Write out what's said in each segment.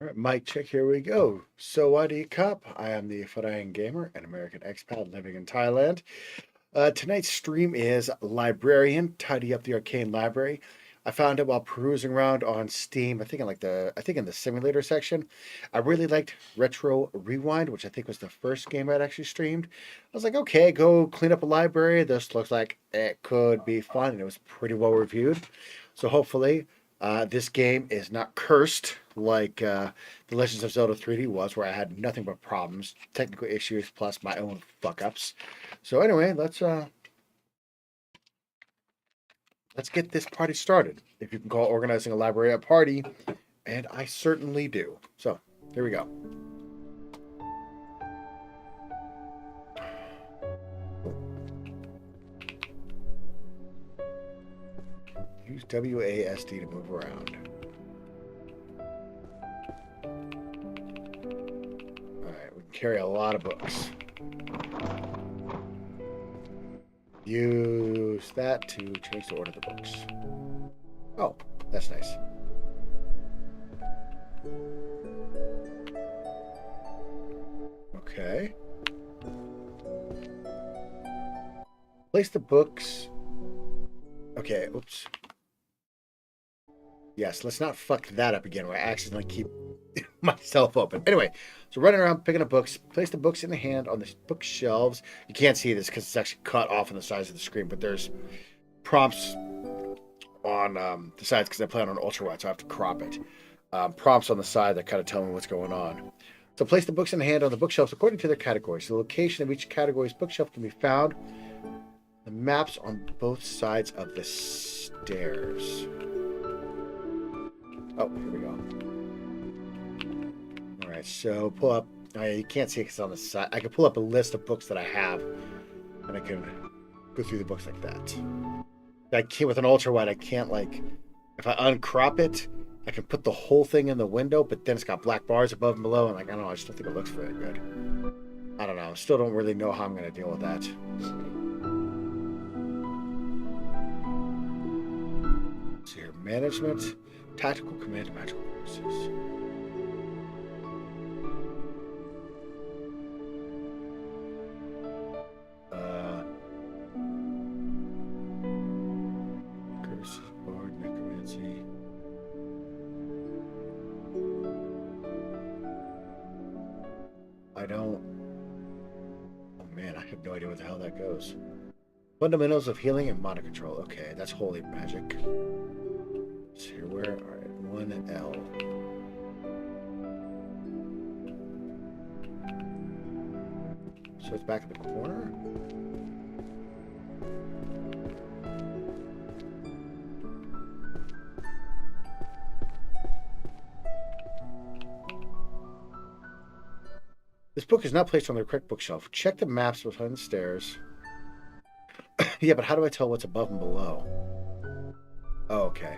All right, mic check, here we go. Sawadee Cup. I am the Fadayan Gamer, an American expat living in Thailand. Tonight's stream is Librarian, Tidy Up the Arcane Library. I found it while perusing around on Steam. I think in the simulator section. I really liked Retro Rewind, which I think was the first game I'd actually streamed. I was like, okay, go clean up a library. This looks like it could be fun, and it was pretty well reviewed. So hopefully, this game is not cursed like The Legends of Zelda 3D was, where I had nothing but problems, technical issues, plus my own fuck ups. So anyway, let's get this party started. If you can call organizing a library a party, and I certainly do. So here we go. Use WASD to move around. Alright, we can carry a lot of books. Use that to change the order of the books. Oh, that's nice. Okay. Place the books. Okay, oops. Yes, let's not fuck that up again where I accidentally keep myself open. Anyway, so running around picking up books, place the books in the hand on the bookshelves. You can't see this because it's actually cut off on the sides of the screen, but there's prompts on the sides because I play on an ultra wide, so I have to crop it. Prompts on the side that kind of tell me what's going on. So place the books in the hand on the bookshelves according to their categories. The location of each category's bookshelf can be found. The maps on both sides of the stairs. Oh, here we go. All right, so pull up. You can't see it because it's on the side. I can pull up a list of books that I have, and I can go through the books like that. I can't with an ultra wide. I can't if I uncrop it, I can put the whole thing in the window, but then it's got black bars above and below, and I don't know. I just don't think it looks very good. I don't know. Still don't really know how I'm going to deal with that. So here, management. Tactical command and magical courses. Curses, bard, necromancy. I don't. Oh man, I have no idea what the hell that goes. Fundamentals of healing and mana control. Okay, that's holy magic. So here, where? Alright, 1L. So it's back in the corner? This book is not placed on the correct bookshelf. Check the maps behind the stairs. Yeah, but how do I tell what's above and below? Oh, okay.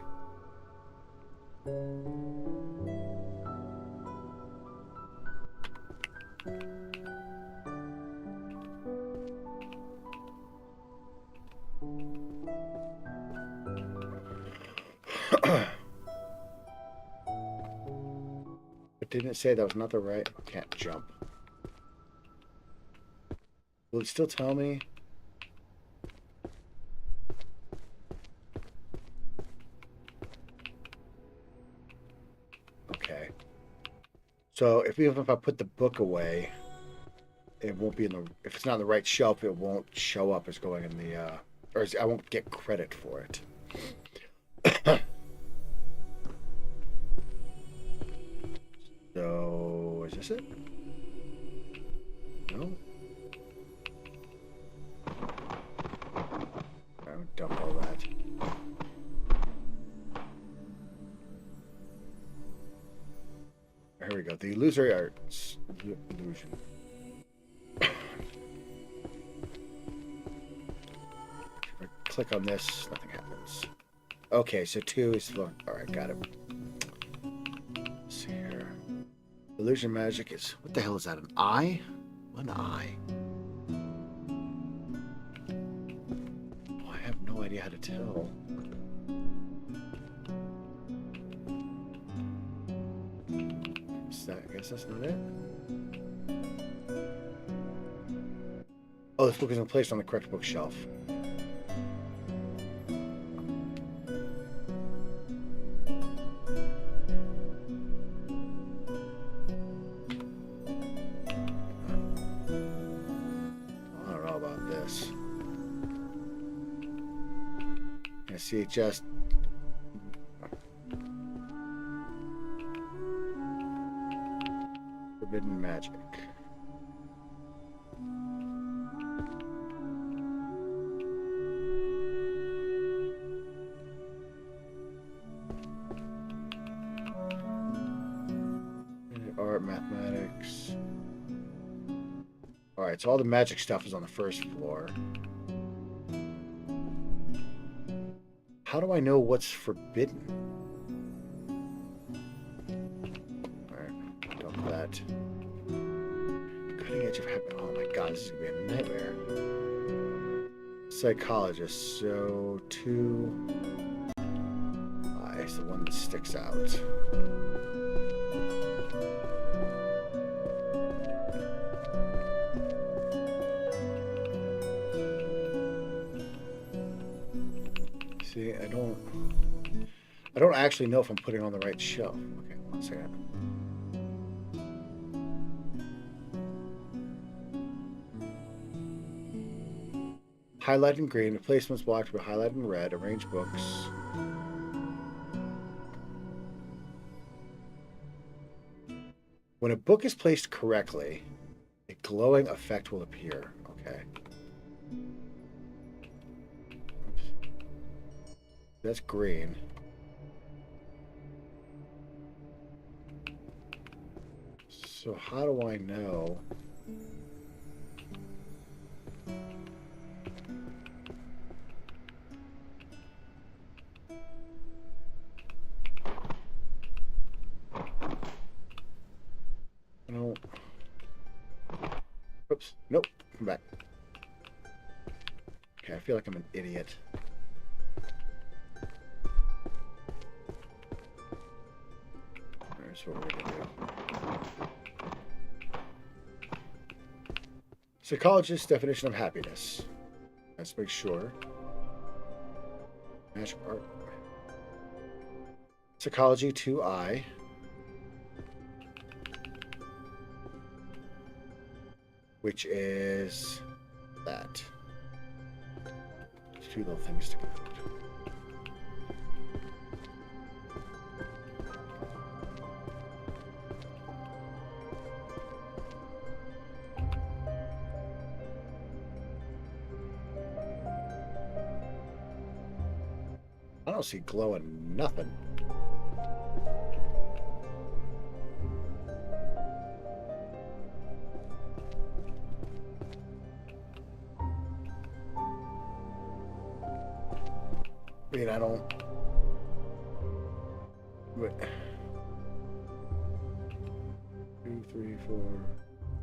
But didn't it say that was not the right? I can't jump. Will it still tell me? Okay. So even if I put the book away, it won't be in the. If it's not on the right shelf, it won't show up as going in the. I won't get credit for it. So is this it? No. I would dump all that. Here we go. The illusory arts. Illusion. If I click on this, nothing happens. Okay, so 2 is... Alright, got it. Let's see here. Illusion magic is... What the hell is that? An eye? One eye. Oh, I have no idea how to tell. I guess that's not it. Oh, this book isn't placed on the correct bookshelf. I don't know about this. I see it just... Forbidden magic. Art, mathematics. Alright, so all the magic stuff is on the first floor. How do I know what's forbidden? Alright, dump that. Cutting edge of habit. Oh my god, this is gonna be a nightmare. Psychologist, so 2. It's the one that sticks out. See, I don't actually know if I'm putting it on the right shelf. Okay, 1 second. Highlight in green, replacements blocked with highlight in red, arrange books. When a book is placed correctly, a glowing effect will appear. Okay. That's green. So how do I know? Oops. Nope. Come back. Okay, I feel like I'm an idiot. Here's what we're going to do. Psychologist's definition of happiness. Let's make sure. Magic art. Psychology 2I. Which is that. Two little things to go. I don't see glowing nothing. I mean, I don't... But... 2, 3, 4...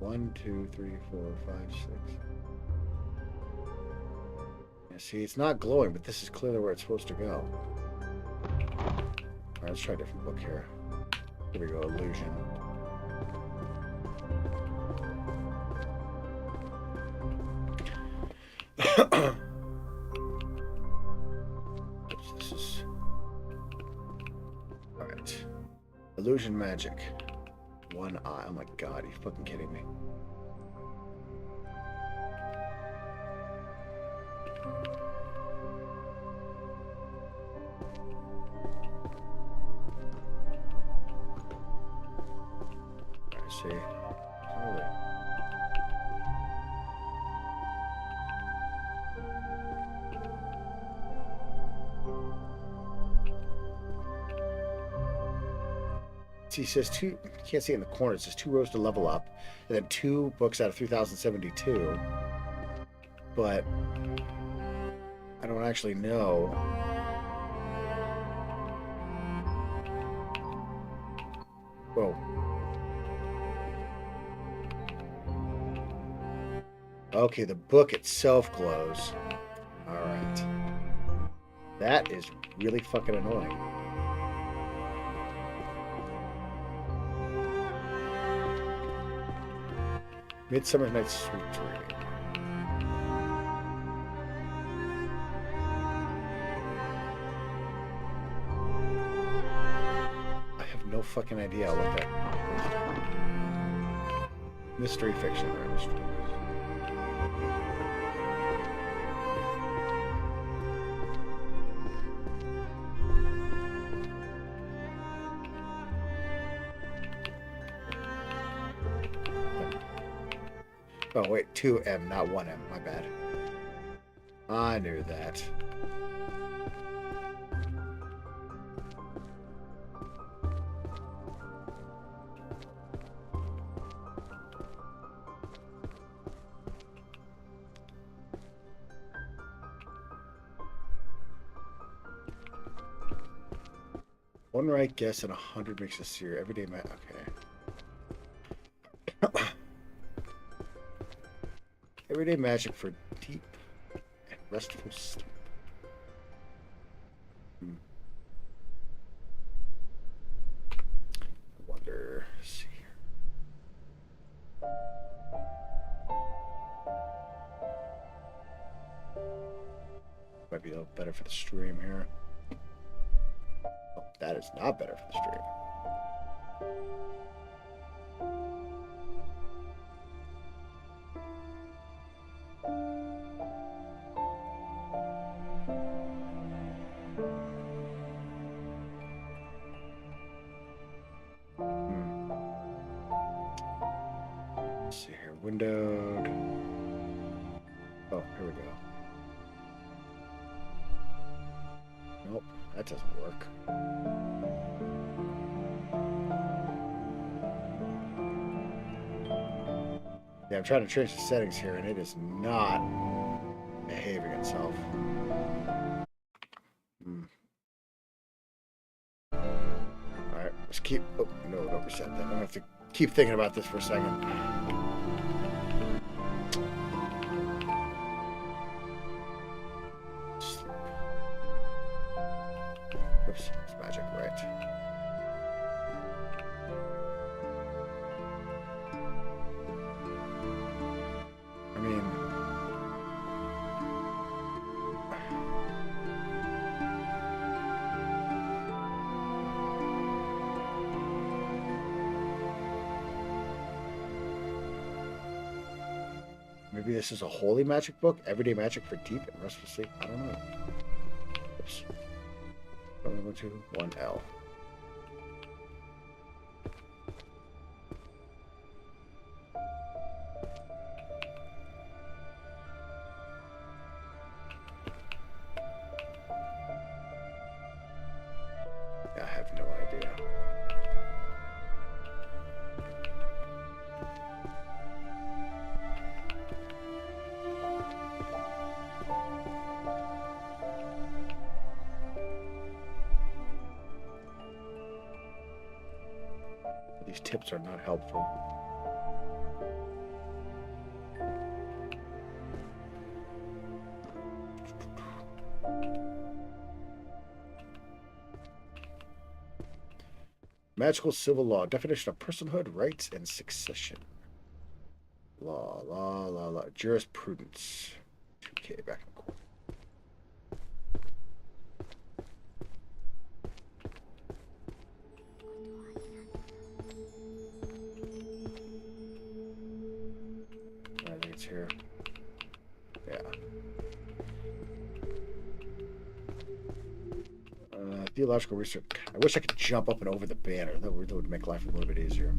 1, 2, 3, 4, 5, 6... Yeah, see, it's not glowing, but this is clearly where it's supposed to go. Alright, let's try a different book here. Here we go, illusion. Illusion magic. 1 eye. Oh my god, are you fucking kidding me? I see. Oh, there. He says two, you can't see it in the corner, it says 2 rows to level up, and then 2 books out of 3072. But I don't actually know. Whoa. Okay, the book itself glows. Alright. That is really fucking annoying. Midsummer Night's Sweet Dream. I have no fucking idea what that is. Mystery fiction or mystery. Oh, wait, 2M, not 1M. My bad. I knew that. One right guess and 100 makes a seer. Everyday man. Okay. Everyday magic for deep and restful sleep. I wonder. Let's see here. Might be a little better for the stream here. Oh, that is not better for the stream. Let's see here. Windowed. Oh, here we go. Nope, that doesn't work. Yeah, I'm trying to change the settings here, and it is not behaving itself. Alright, let's keep... Oh, no, don't reset that. I'm going to have to keep thinking about this for a second. Oops, it's magic, right. I mean... Maybe this is a holy magic book? Everyday magic for deep and restful sleep? I don't know. Oops. 1, 2, 1L. I have no idea. These tips are not helpful. Magical civil law. Definition of personhood, rights, and succession. Law. Jurisprudence. 2K back in court. I think it's here. Yeah. Theological research. I wish I could jump up and over the banner. That would make life a little bit easier.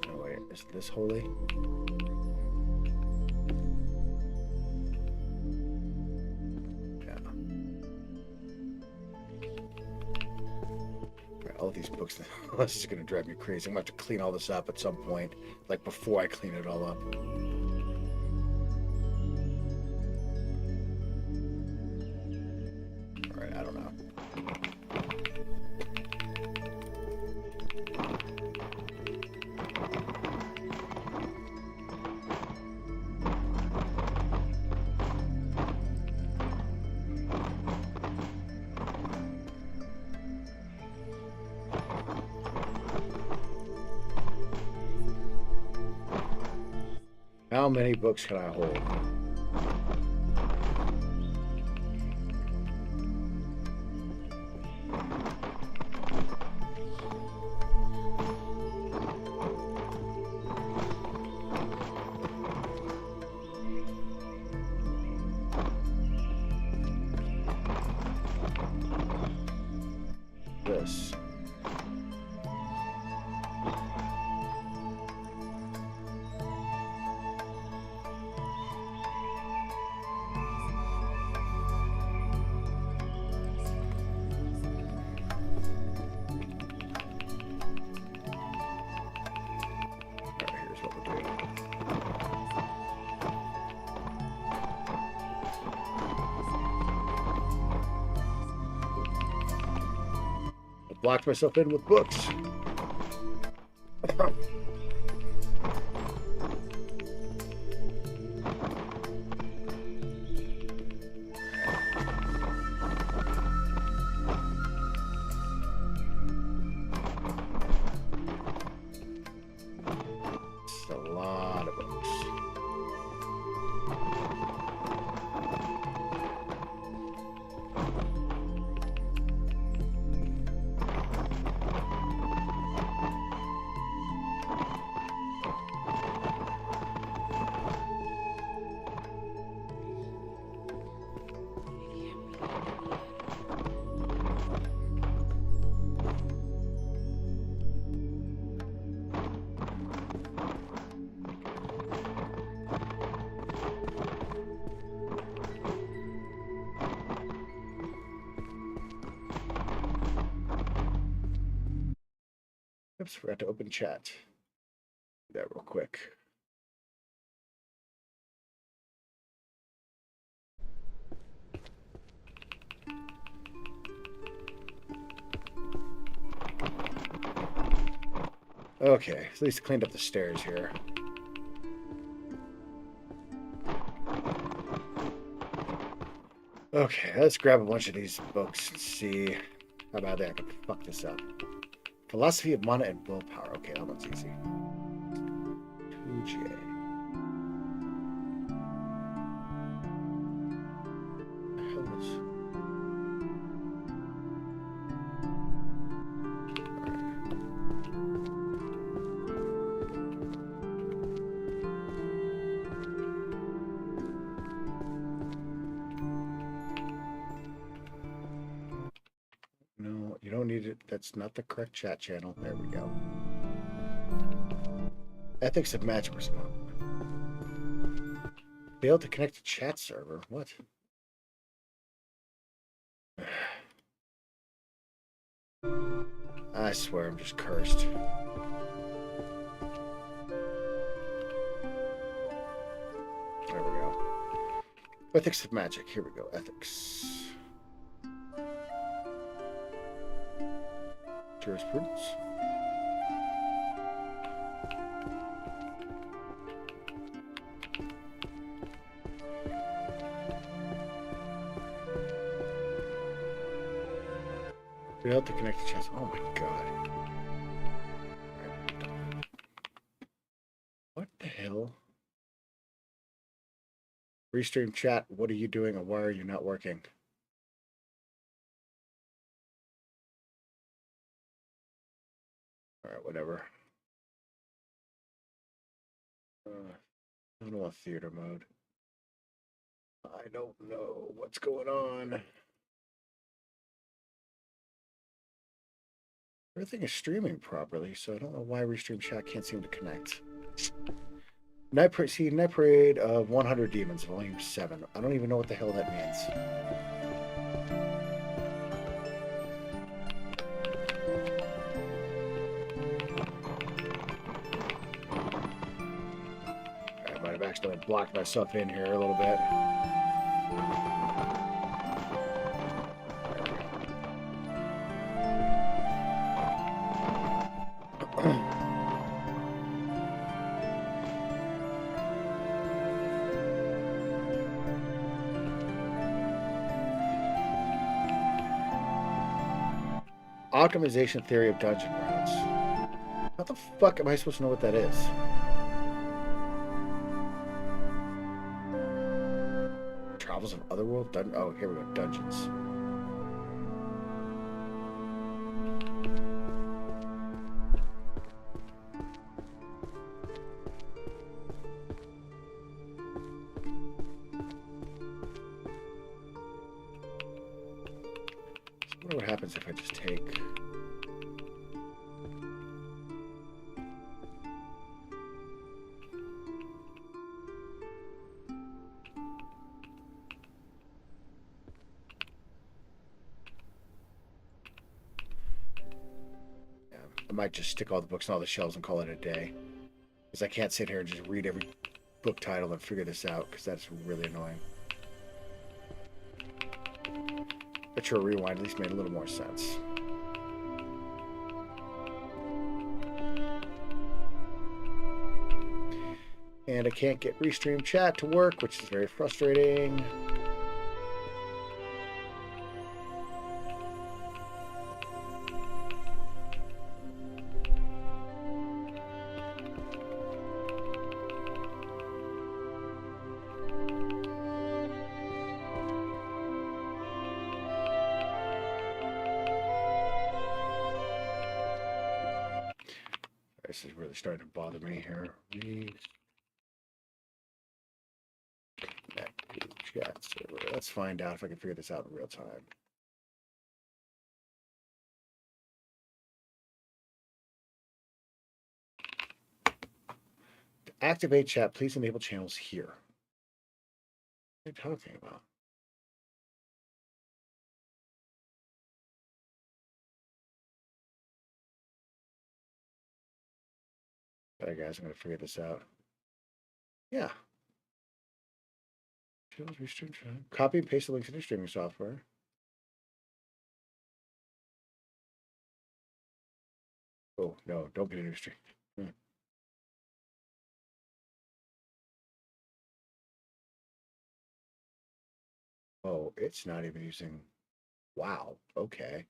Oh wait, is this holy? All these books, this is going to drive me crazy. I'm going to have to clean all this up at some point, like before I clean it all up. All right, I don't know. How many books can I hold? This. Blocked myself in with books. It's a lot of books. Oops, forgot to open chat. Do that real quick. Okay, at least cleaned up the stairs here. Okay, let's grab a bunch of these books and see how badly I can fuck this up. Philosophy of Mana and Willpower. Okay, that one's easy. 2J. The hell is... No, you don't need it. That's not the correct chat channel. There we go. Ethics of Magic Response. Failed to connect to chat server. What? I swear I'm just cursed. There we go. Ethics of Magic. Here we go. Ethics. Jurisprudence. Failed to connect to chest. Oh my god. What the hell? Restream chat, what are you doing and why are you not working? Alright, whatever. I don't want theater mode. I don't know what's going on. Everything is streaming properly, so I don't know why Restream chat can't seem to connect. Night Parade of 100 Demons, Volume 7. I don't even know what the hell that means. I might have accidentally blocked myself in here a little bit. Optimization theory of dungeon routes. How the fuck am I supposed to know what that is? Novels of Otherworld? Oh, here we go. Dungeons. I wonder what happens if I just take... I might just stick all the books on all the shelves and call it a day. Because I can't sit here and just read every book title and figure this out, because that's really annoying. But sure, Rewind at least made a little more sense. And I can't get Restream chat to work, which is very frustrating. This is really starting to bother me here. Chat server. Let's find out if I can figure this out in real time. To activate chat, please enable channels here. What are you talking about? Alright guys, I'm gonna figure this out. Yeah. Copy and paste the links into streaming software. Oh no, don't get a new stream. Oh, it's not even using. Wow, okay.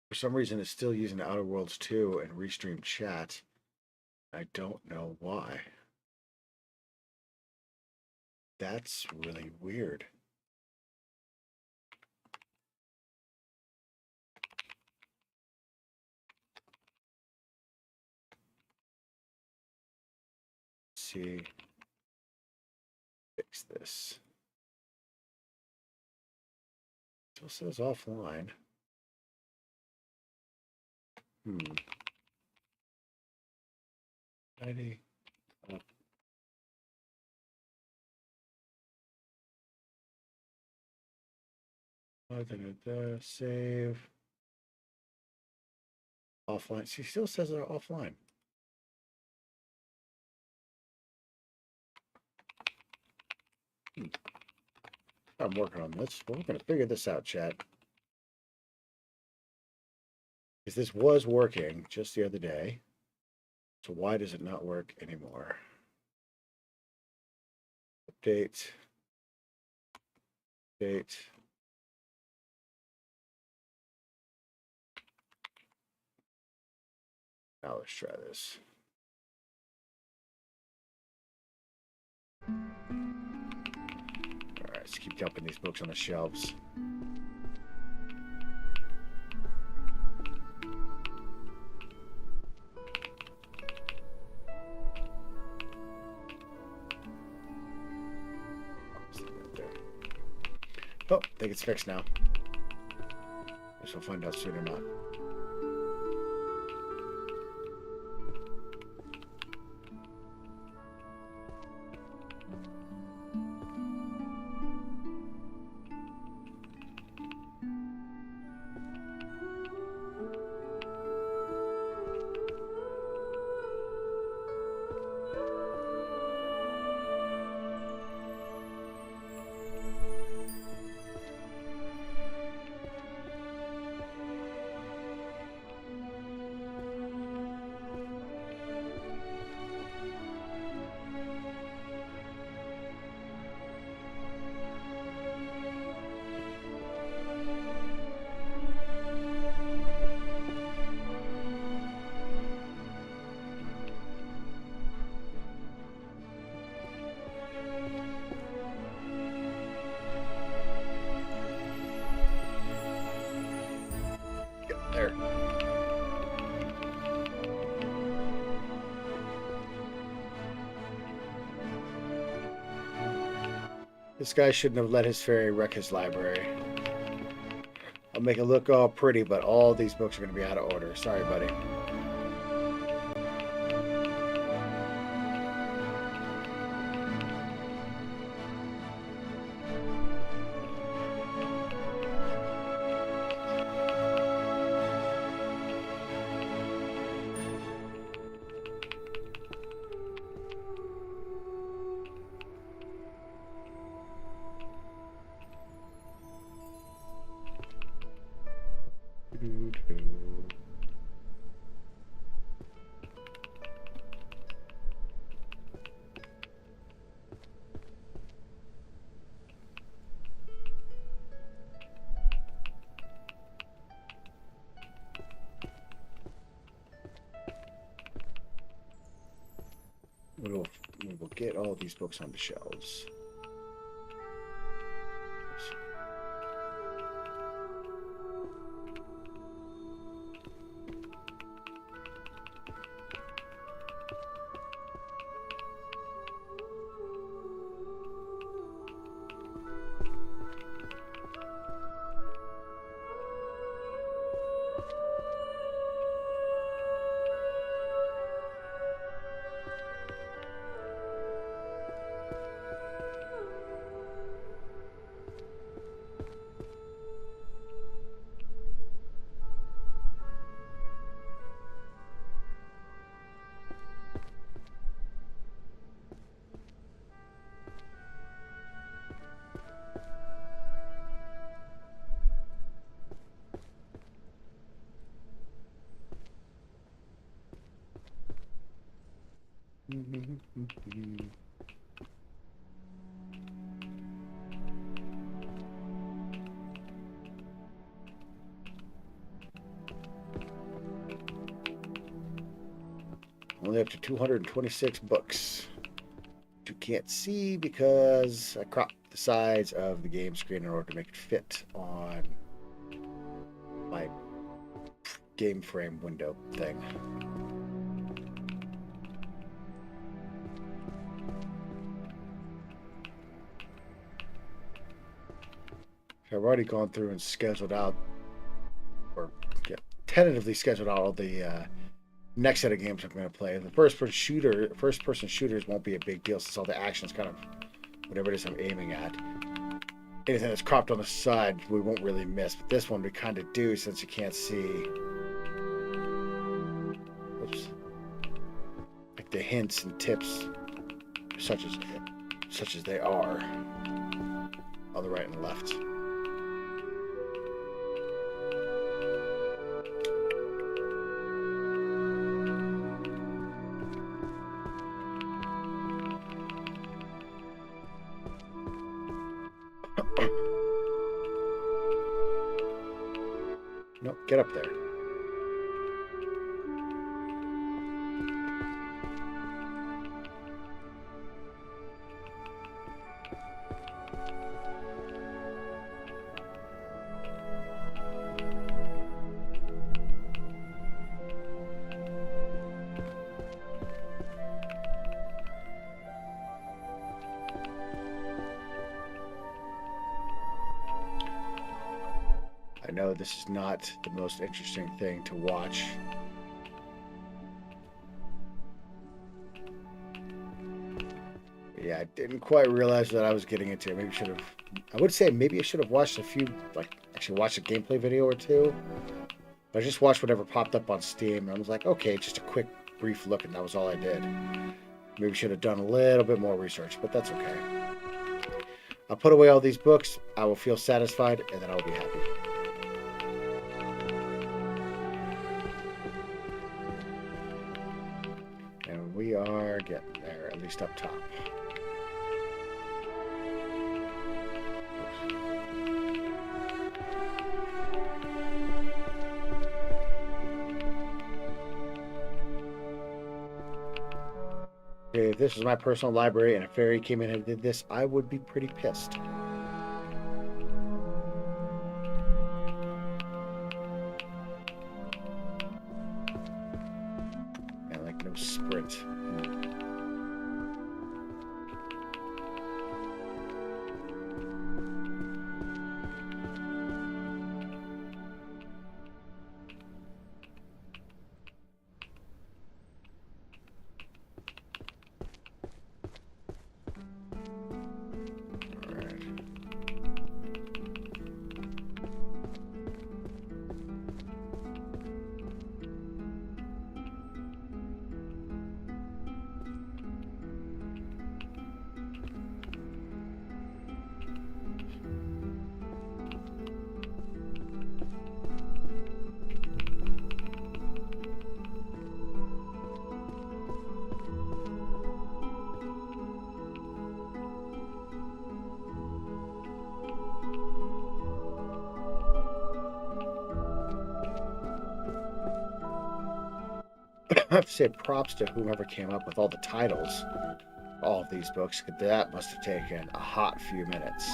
For some reason, it's still using Outer Worlds 2 and Restream chat. I don't know why. That's really weird. Let's see. Fix this. Still says offline. ID. Save. Offline. She still says they're offline. I'm working on this. We're going to figure this out, chat. Because this was working just the other day. So why does it not work anymore? Update. Update. Now let's try this. All right, let's keep dumping these books on the shelves. Oh, I think it's fixed now. Guess we'll find out soon or not. This guy shouldn't have let his fairy wreck his library. I'll make it look all pretty, but all these books are going to be out of order. Sorry, buddy. We will get all these books on the shelves. Only up to 226 books. You can't see because I cropped the size of the game screen in order to make it fit on my game frame window thing. I've already gone through and scheduled out, or tentatively scheduled out all the next set of games I'm going to play. The first-person shooters won't be a big deal since all the action is kind of whatever it is I'm aiming at. Anything that's cropped on the side, we won't really miss. But this one we kind of do since you can't see. Oops. Like the hints and tips, such as they are, on the right and left. No, get up there. I know this is not the most interesting thing to watch. But yeah, I didn't quite realize what I was getting into. I would say maybe I should have watched actually watched a gameplay video or two. But I just watched whatever popped up on Steam, and I was like, okay, just a quick, brief look, and that was all I did. Maybe I should have done a little bit more research, but that's okay. I'll put away all these books, I will feel satisfied, and then I'll be happy. And we are getting there, at least up top. If this was my personal library and a fairy came in and did this, I would be pretty pissed. And like no sprint. have to say props to whomever came up with all the titles, all of these books. That must have taken a hot few minutes.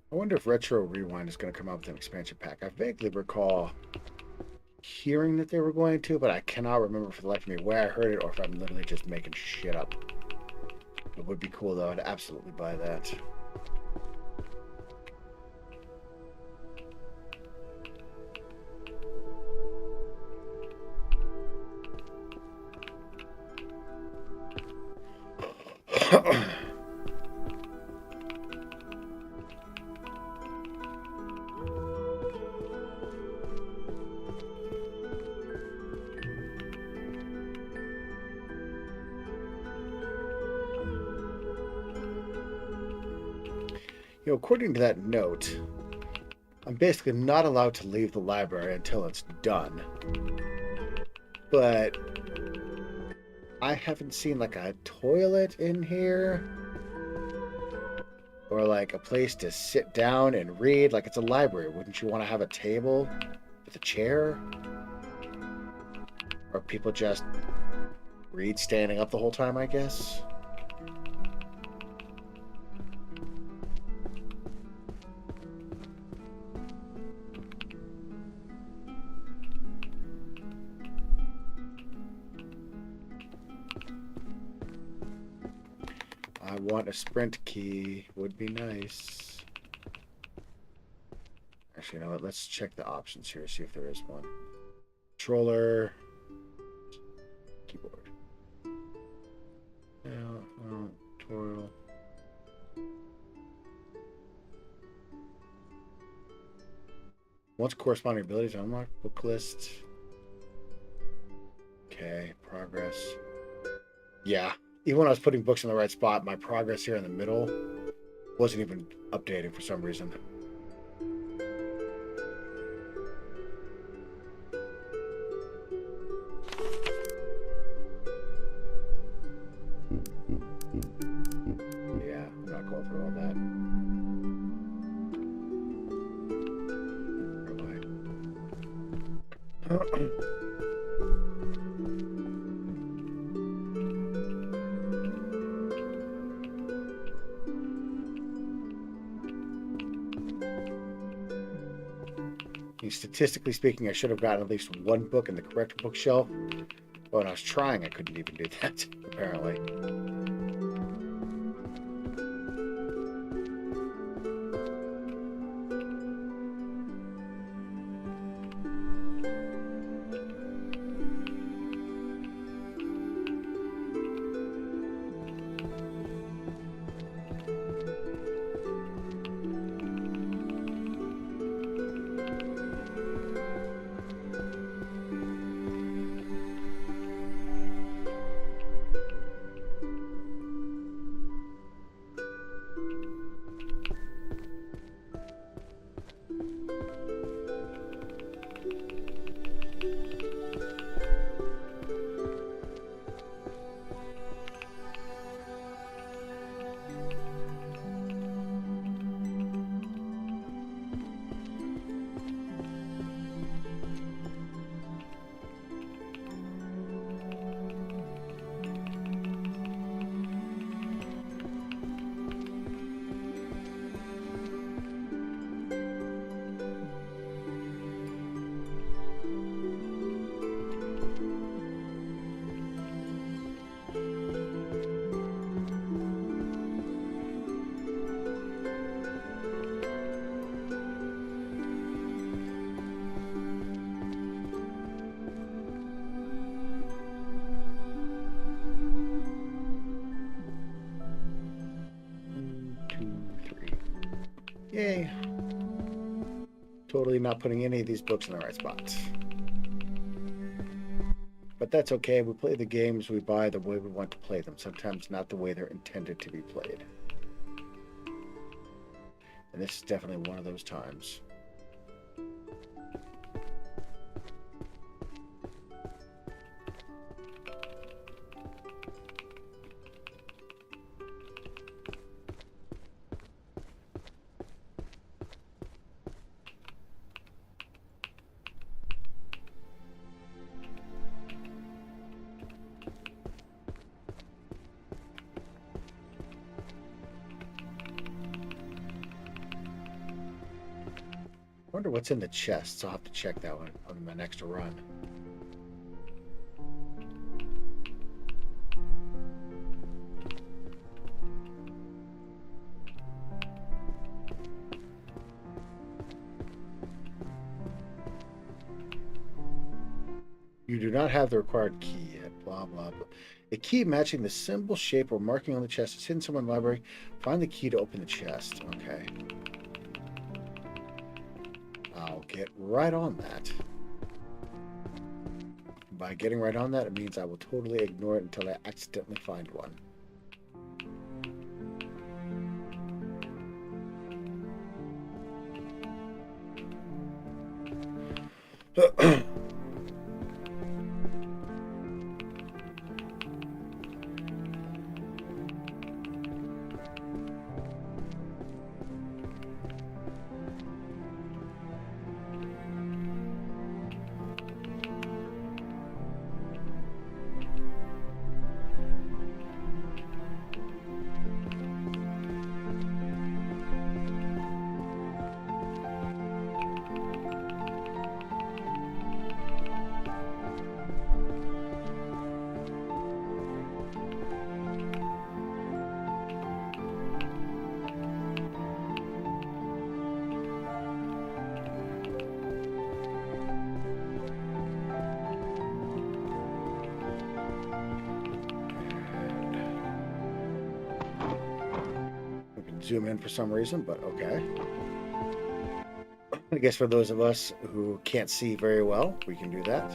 I wonder if Retro Rewind is going to come out with an expansion pack. I vaguely recall hearing that they were going to, but I cannot remember for the life of me where I heard it or if I'm literally just making shit up. It would be cool, though. I'd absolutely buy that. According to that note, I'm basically not allowed to leave the library until it's done. But I haven't seen like a toilet in here or like a place to sit down and read. Like, it's a library. Wouldn't you want to have a table with a chair? Or people just read standing up the whole time, I guess? I want a sprint key. Would be nice. Actually, you know what? Let's check the options here, see if there is one. Controller. Keyboard. Tutorial. Once corresponding abilities are unlocked, book list. Okay, progress. Yeah. Even when I was putting books in the right spot, my progress here in the middle wasn't even updating for some reason. Yeah, I'm not going through all that. Statistically speaking, I should have gotten at least one book in the correct bookshelf. But when I was trying, I couldn't even do that, apparently. Yay. Totally not putting any of these books in the right spots. But that's okay. We play the games we buy the way we want to play them, sometimes not the way they're intended to be played. And this is definitely one of those times. I wonder what's in the chest, so I'll have to check that one on my next run. You do not have the required key yet, blah, blah, blah. A key matching the symbol, shape, or marking on the chest is hidden somewhere in the library. Find the key to open the chest. Okay. I'll get right on that. By getting right on that, it means I will totally ignore it until I accidentally find one. Zoom in for some reason, but okay. I guess for those of us who can't see very well, we can do that.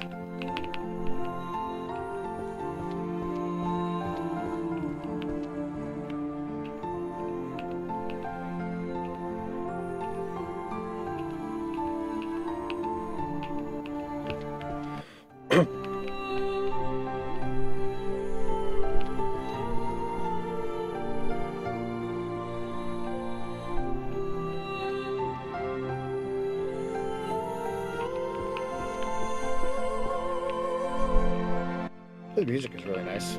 The music is really nice.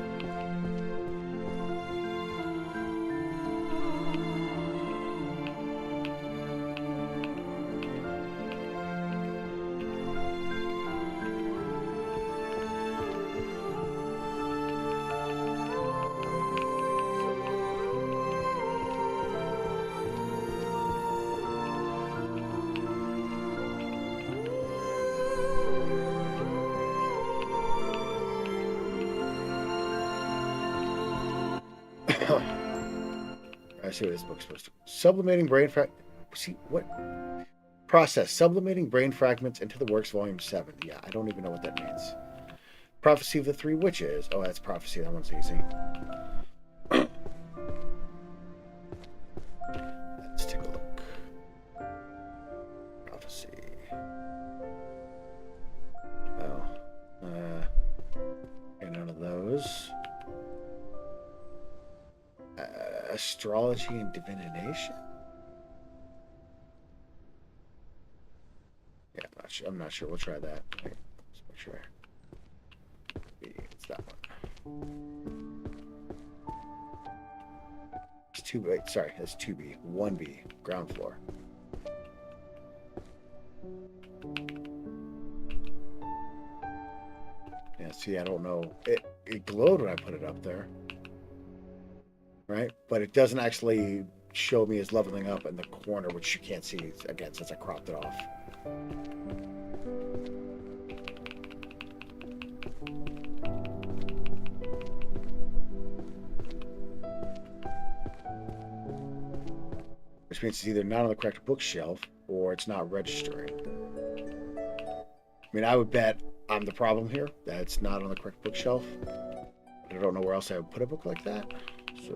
I see what this book's supposed to. Sublimating brain see what process? Sublimating brain fragments into the works, volume 7. Yeah, I don't even know what that means. Prophecy of the Three Witches. Oh, that's prophecy. That one's easy. Let's take a look. Prophecy. Oh, none of those. Astrology and divination. Yeah, I'm not sure. We'll try that. Let's make sure. It's that one. It's 2B. Sorry, that's 2B. 1B. Ground floor. Yeah, see, I don't know. It glowed when I put it up there. Right? But it doesn't actually show me as leveling up in the corner, which you can't see again since I cropped it off. which means it's either not on the correct bookshelf or it's not registering. I mean, I would bet I'm the problem here, that it's not on the correct bookshelf. But I don't know where else I would put a book like that. So...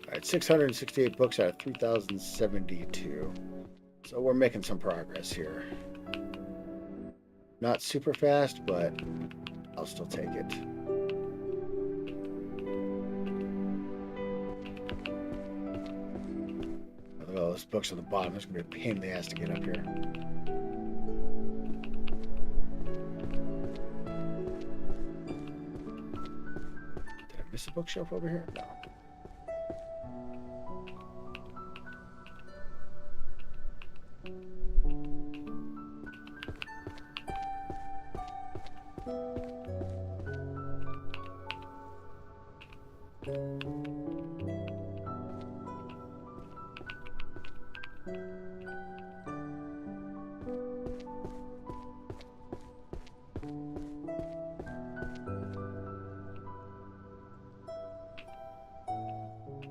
Alright, 668 books out of 3,072. So we're making some progress here. Not super fast, but I'll still take it. Look at all those books on the bottom. There's going to be a pain in the ass to get up here. Did I miss a bookshelf over here? No.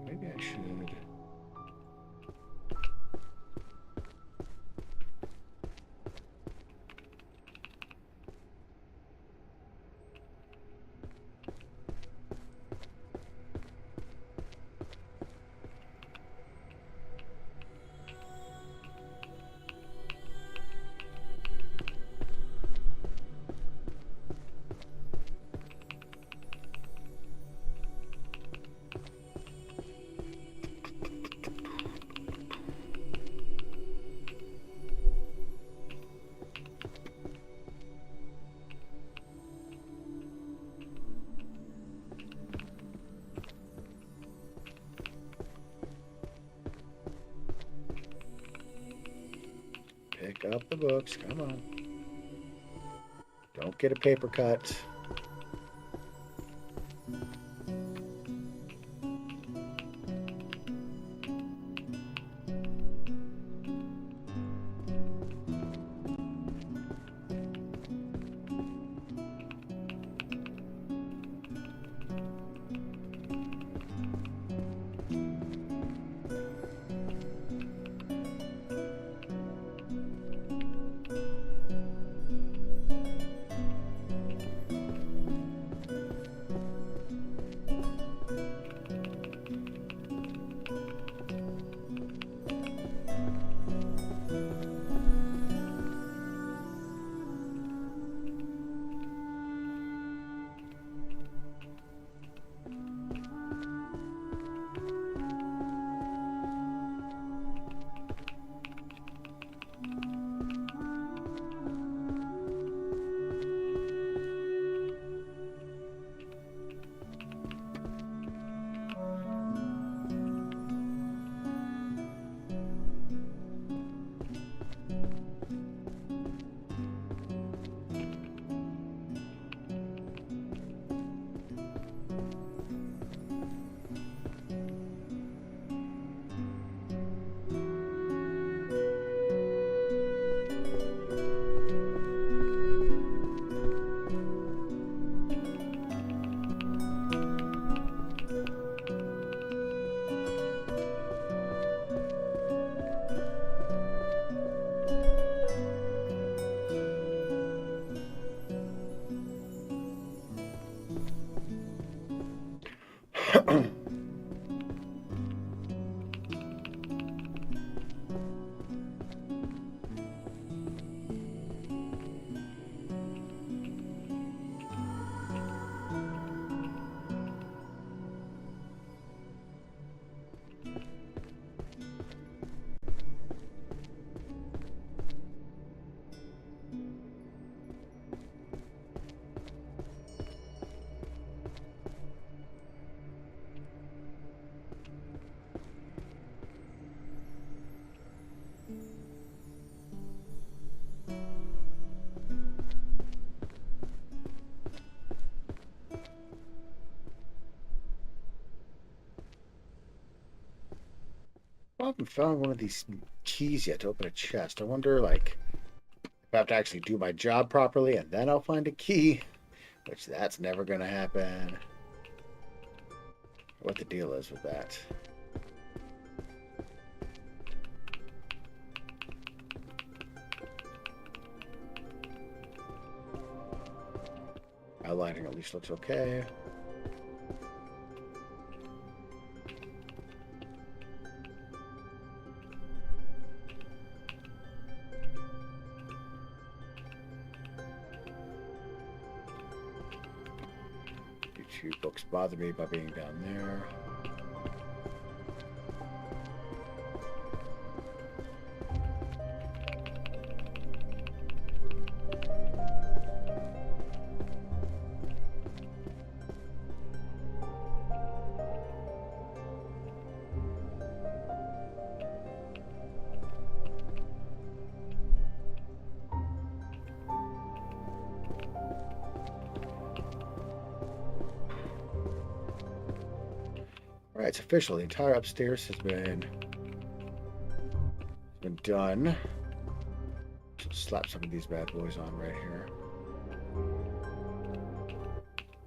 Maybe I should. Pick up the books. Come on. Don't get a paper cut. I haven't found one of these keys yet to open a chest. I wonder, like, if I have to actually do my job properly and then I'll find a key, which that's never going to happen. What the deal is with that. Outlining at least looks okay. Two books bother me by being down there. Alright, it's official. The entire upstairs has been done. Just slap some of these bad boys on right here.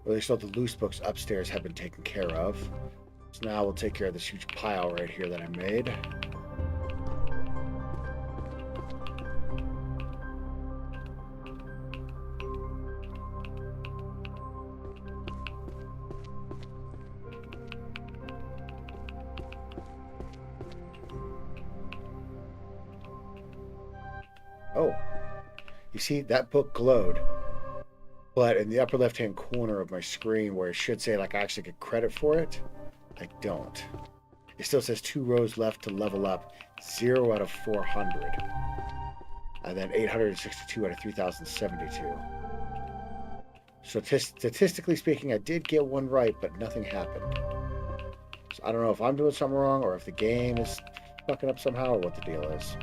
At least all the loose books upstairs have been taken care of. So now we'll take care of this huge pile right here that I made. Oh, you see, that book glowed. But in the upper left-hand corner of my screen where it should say, like, I actually get credit for it, I don't. It still says 2 rows left to level up, 0 out of 400. And then 862 out of 3072. So statistically speaking, I did get one right, but nothing happened. So I don't know if I'm doing something wrong or if the game is fucking up somehow or what the deal is.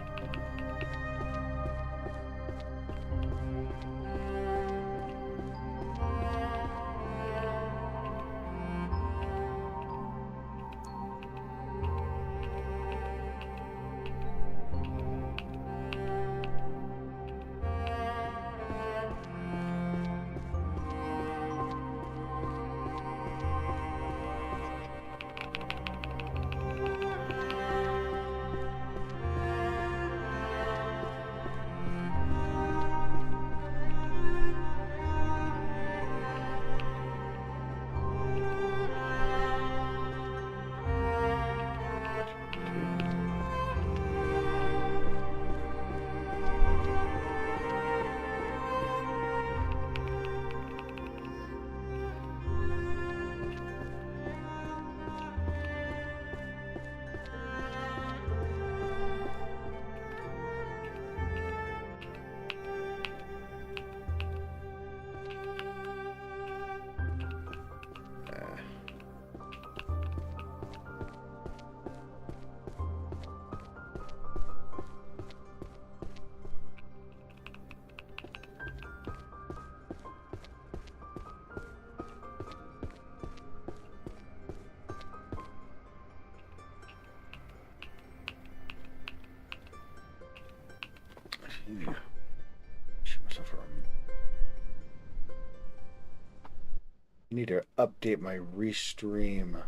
I need to update my restream.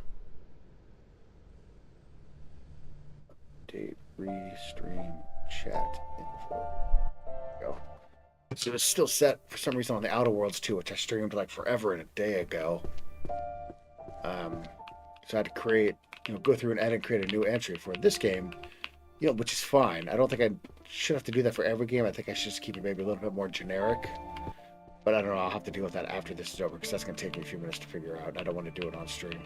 Update restream chat info. There we go. So it's still set for some reason on the Outer Worlds too, which I streamed like forever and a day ago. So I had to create, go through and edit and create a new entry for this game, which is fine. I don't think I should have to do that for every game. I think I should just keep it maybe a little bit more generic. But I don't know. I'll have to deal with that after this is over because that's going to take me a few minutes to figure out. I don't want to do it on stream.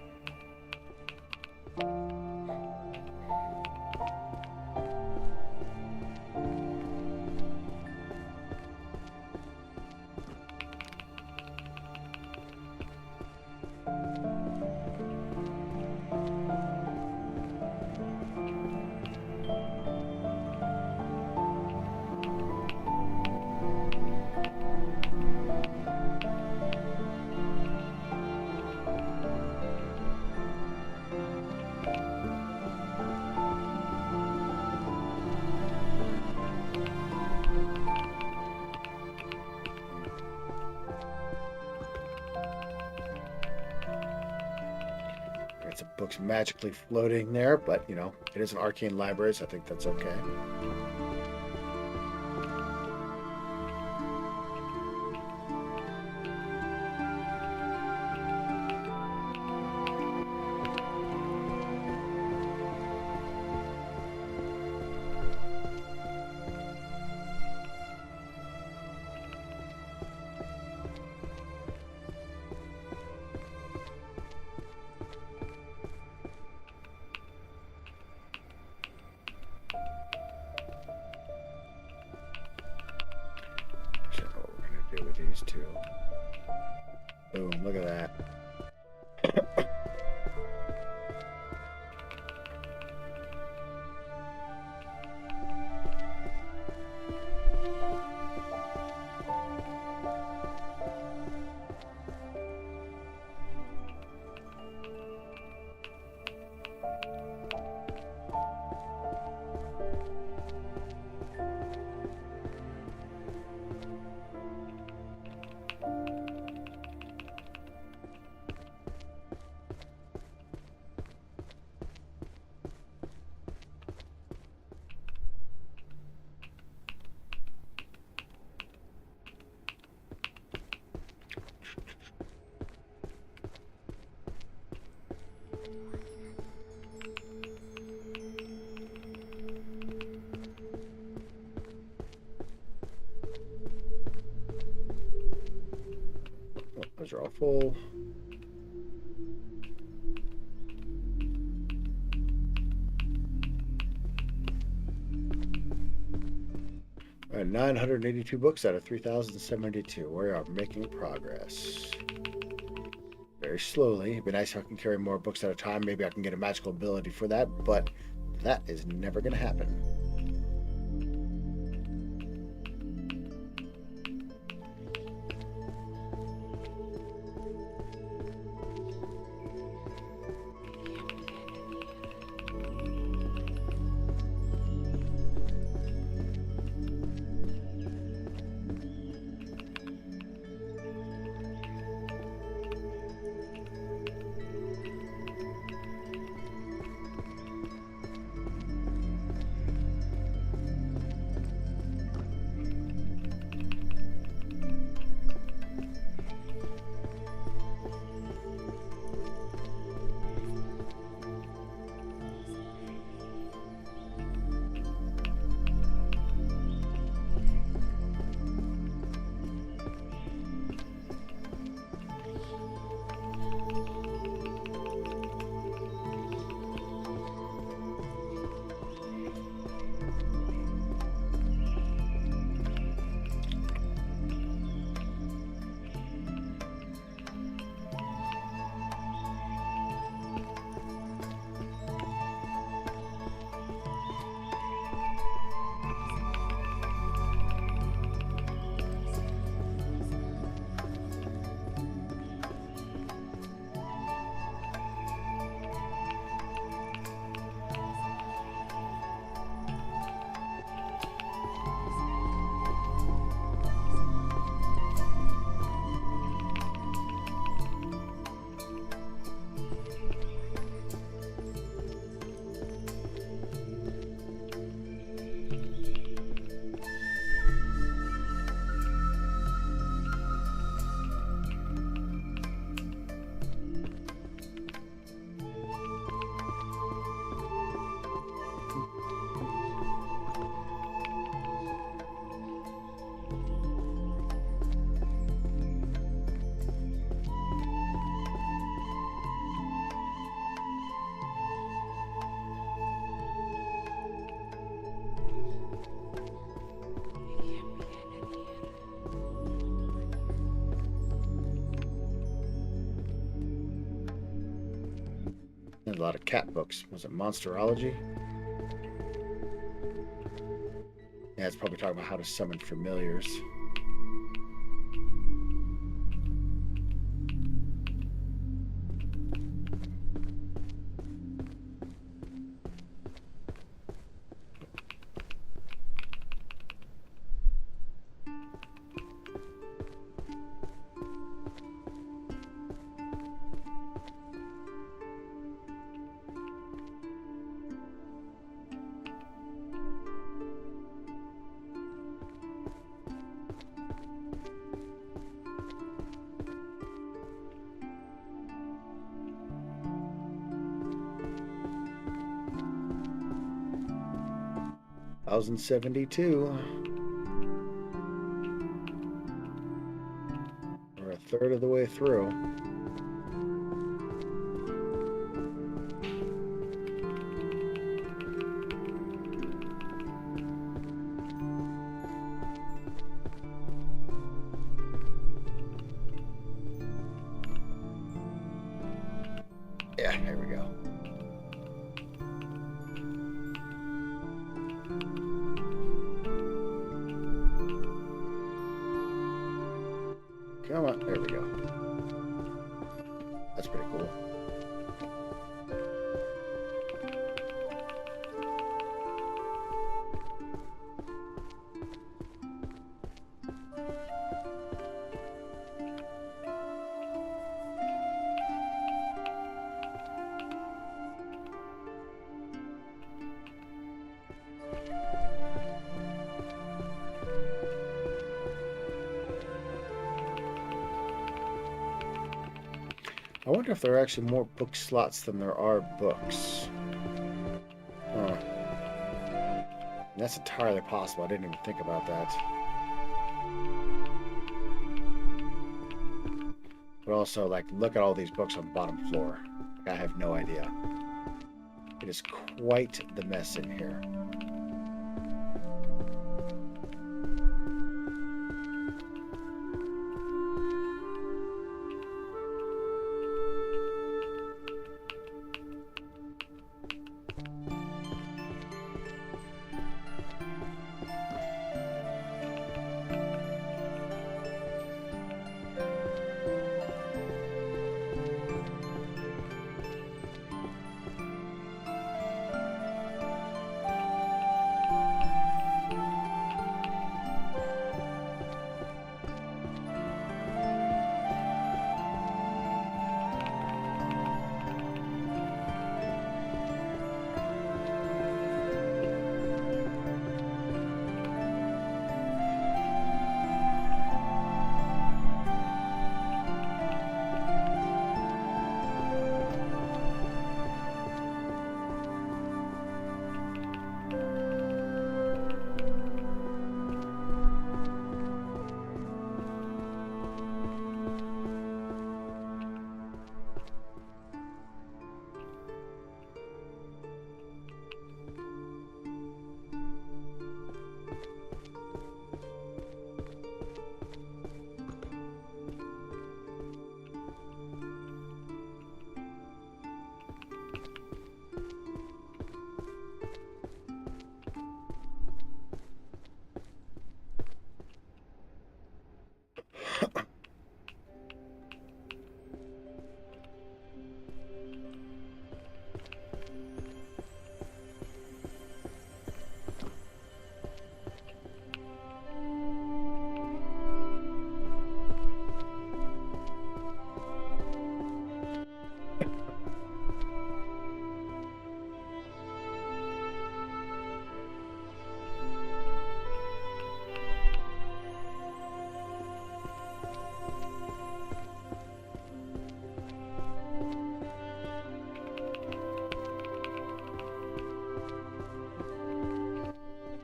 Some books magically floating there, but it is an arcane library, so I think that's okay. These two. Boom, look at that. Those are all full. All right, 982 books out of 3,072. We are making progress. Very slowly. It'd be nice if I can carry more books at a time. Maybe I can get a magical ability for that, but that is never going to happen. a lot of cat books. Was it Monsterology? Yeah, it's probably talking about how to summon familiars. $1,072. We're a third of the way through. Yeah, here we go. Come on, there we go. That's pretty cool. I wonder if there are actually more book slots than there are books. Huh. That's entirely possible. I didn't even think about that. But also, like, look at all these books on the bottom floor. Like, I have no idea. It is quite the mess in here.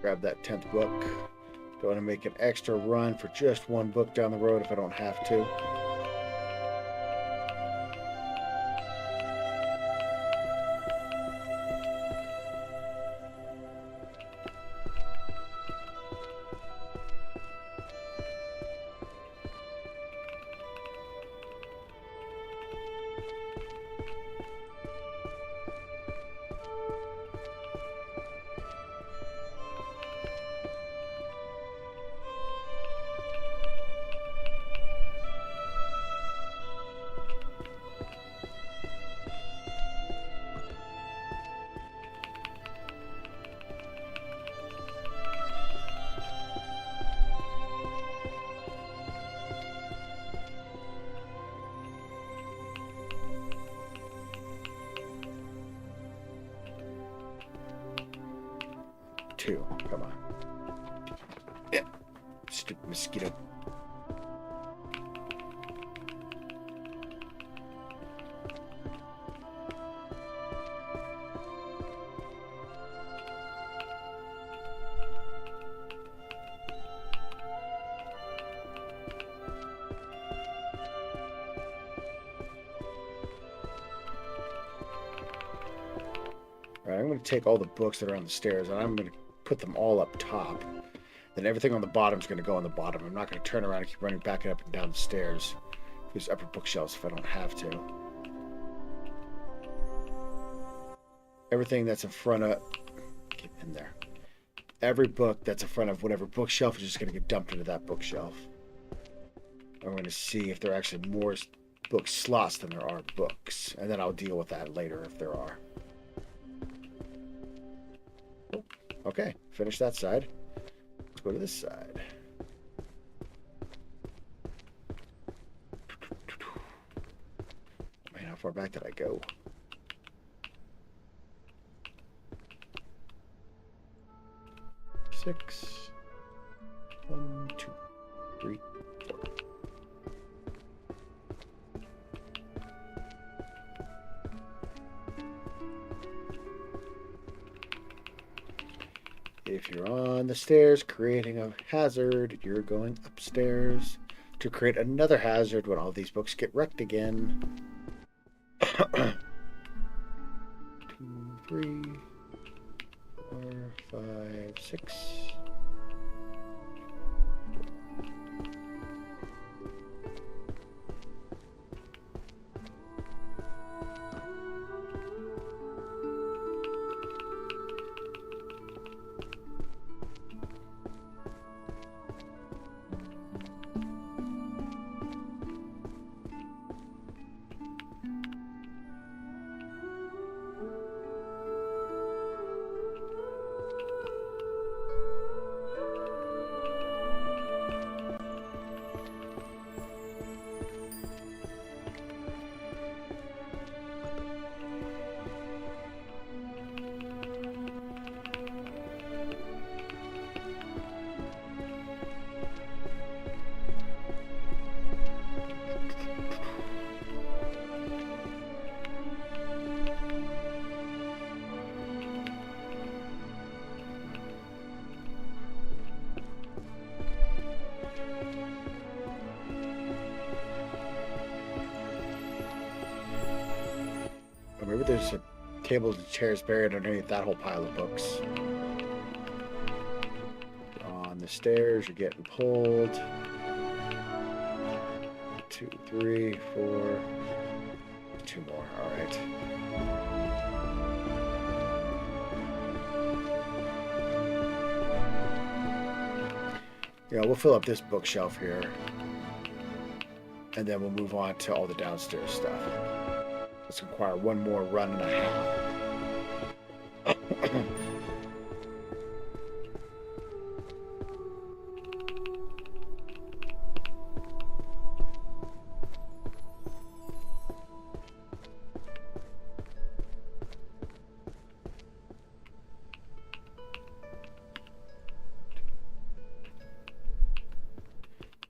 Grab that 10th book. Don't want to make an extra run for just one book down the road if I don't have to. 2. Come on. Yeah. Stupid mosquito. Alright, I'm going to take all the books that are on the stairs and I'm going to put them all up top. Then everything on the bottom is going to go on the bottom. I'm not going to turn around and keep running back up and down the stairs. These upper bookshelves if I don't have to. Everything that's in front of... Get in there. Every book that's in front of whatever bookshelf is just going to get dumped into that bookshelf. I'm going to see if there are actually more book slots than there are books. And then I'll deal with that later if there are. Okay, finish that side. Let's go to this side. Man, how far back did I go? Six. 1, 2, 3, 4. If you're on the stairs creating a hazard, you're going upstairs to create another hazard when all these books get wrecked again. 2, 3, 4, 5, 6. Maybe there's a tables and chairs buried underneath that whole pile of books. On the stairs, you're getting pulled. 2, 3, 4. 2 more. All right. Yeah, we'll fill up this bookshelf here. And then we'll move on to all the downstairs stuff. Let's require 1 more run and a half.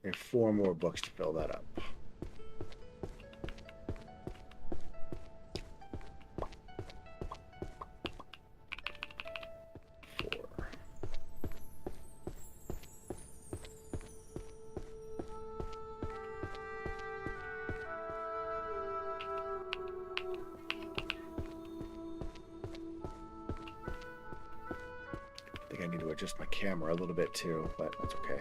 We have 4 more books to fill that up. I think I need to adjust my camera a little bit too, but that's okay.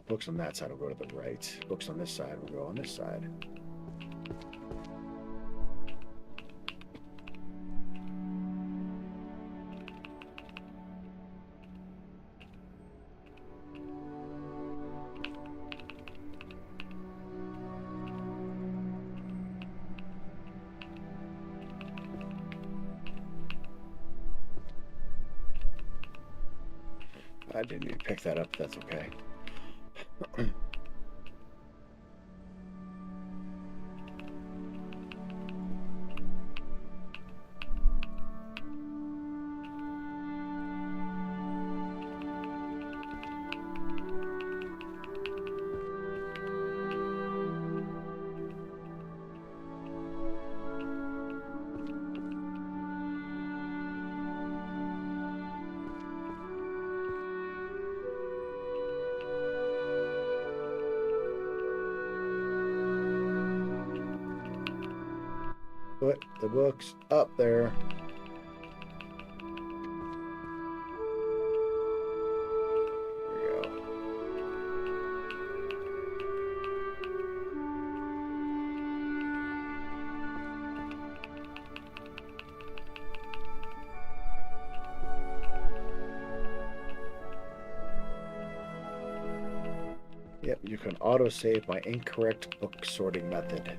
books on that side will go to the right. Books on this side will go on this side. I didn't even pick that up. That's okay. Put the books up there. There we go. Yep, you can autosave by incorrect book sorting method.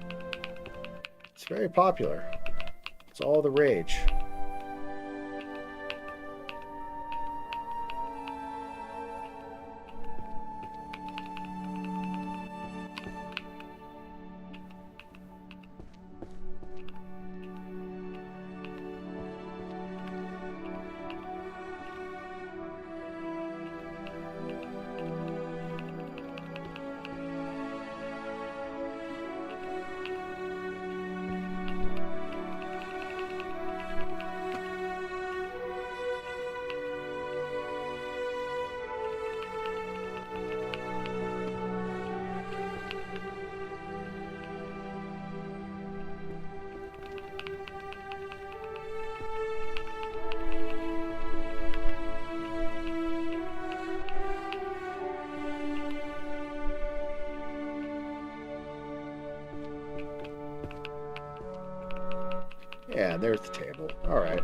It's very popular. It's all the rage. Yeah, there's the table. All right.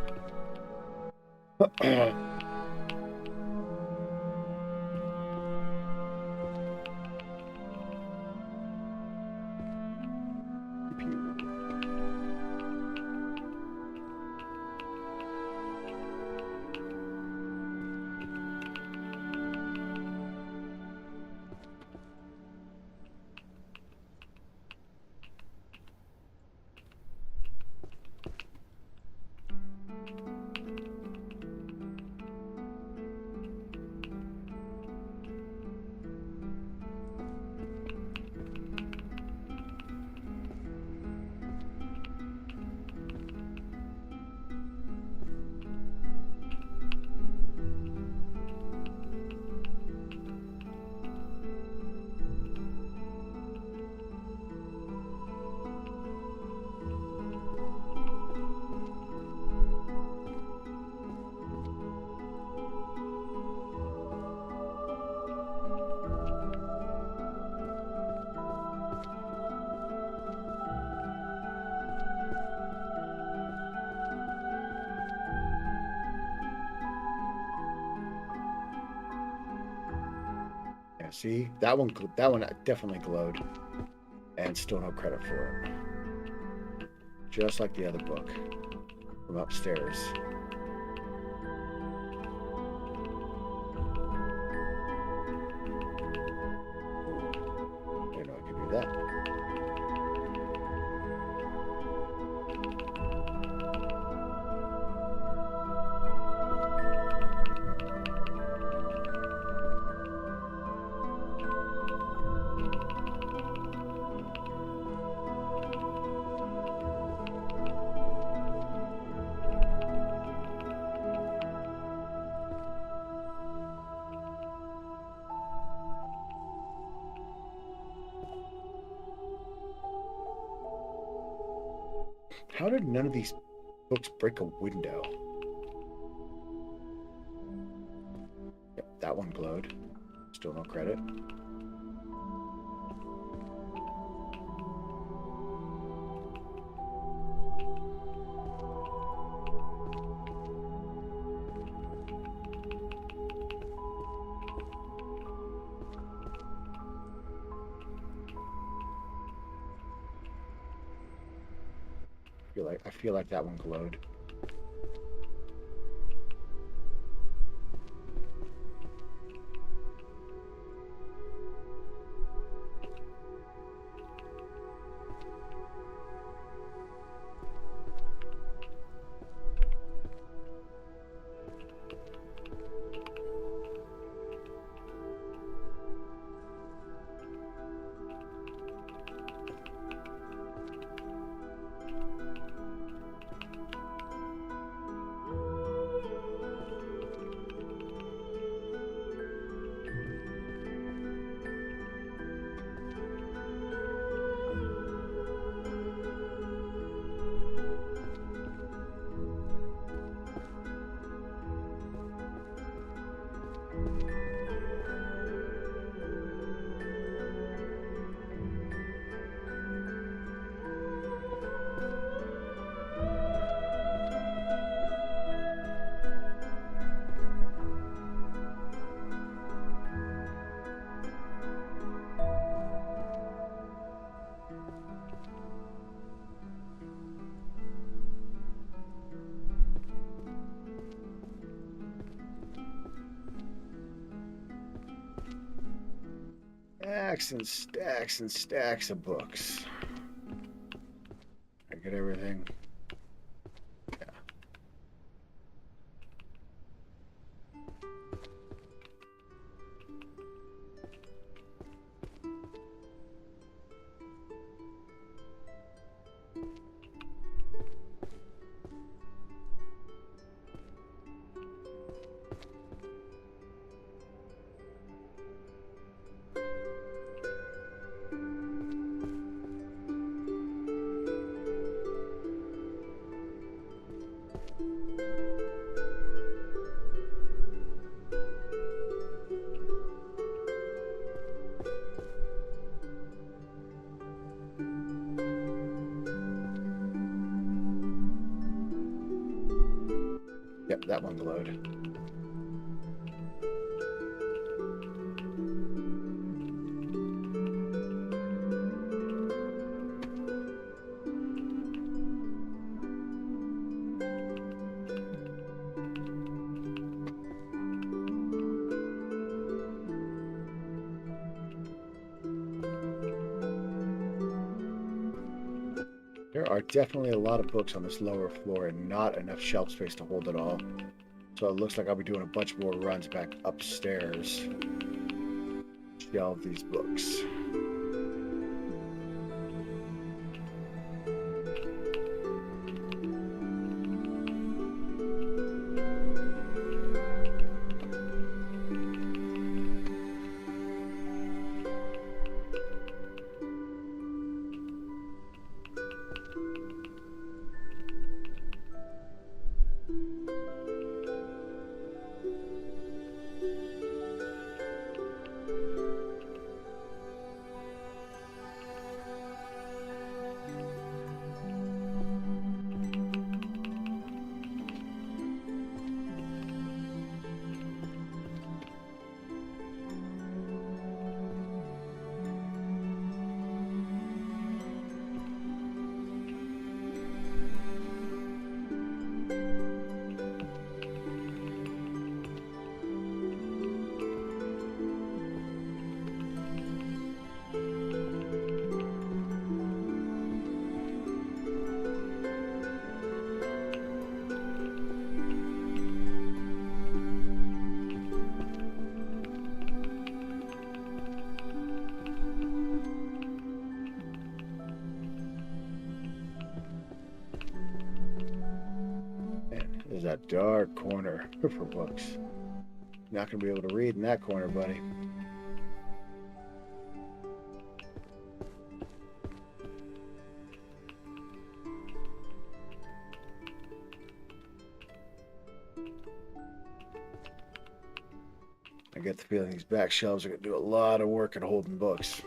See, that one definitely glowed, and still no credit for it. Just like the other book from upstairs. Didn't know I could do that. How did none of these books break a window? Yep, that one glowed. Still no credit. I feel like that one glowed. Stacks and stacks and stacks of books. I get everything. Yeah. Yep, that one glowed. There are definitely a lot of books on this lower floor and not enough shelf space to hold it all. So it looks like I'll be doing a bunch more runs back upstairs. Shelve these books. There's that dark corner for books. You're not going to be able to read in that corner, buddy. I get the feeling these back shelves are going to do a lot of work at holding books.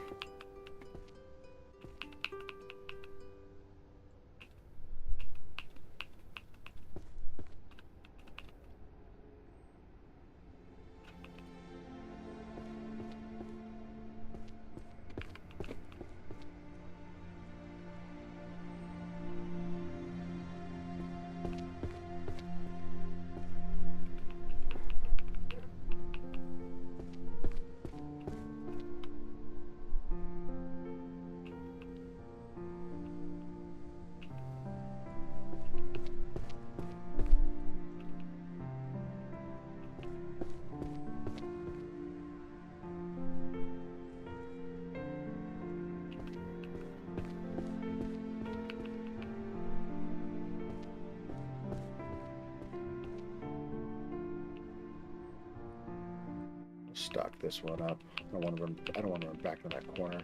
Stock this one up. I don't want to run back to that corner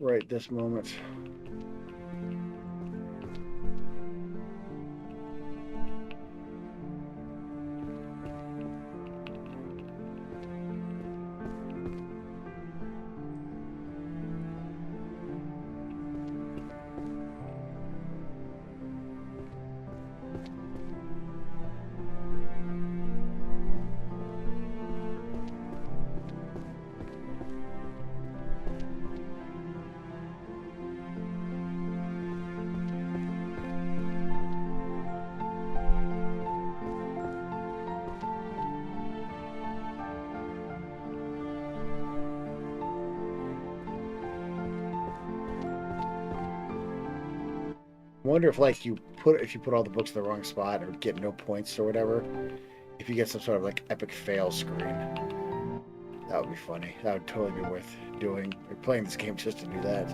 right this moment. I wonder if like if you put all the books in the wrong spot or get no points or whatever, if you get some sort of like epic fail screen. That would be funny. That would totally be worth doing. We're playing this game just to do that.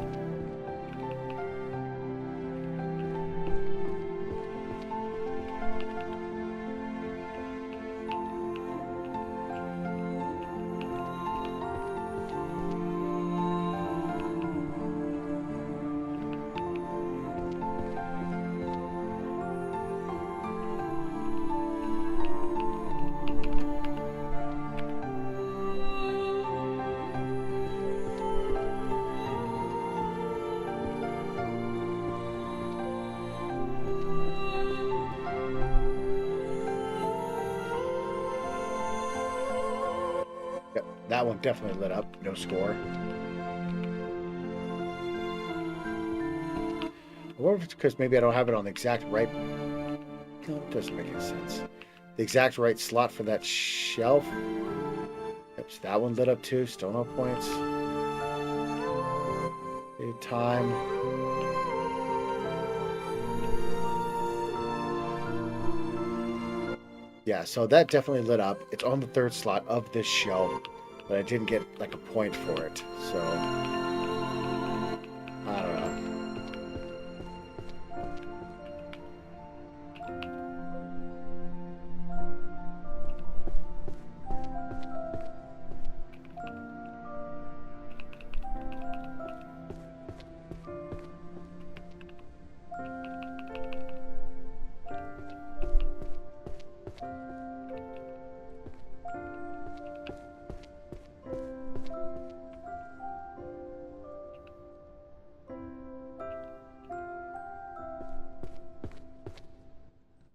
Yep, that one definitely lit up. No score. I wonder if it's because maybe I don't have it on the exact right... No, it doesn't make any sense. The exact right slot for that shelf. Yep, so that one lit up too. Still no points. Good time. Yeah, so that definitely lit up. It's on the third slot of this shelf, but I didn't get like a point for it. So I don't know.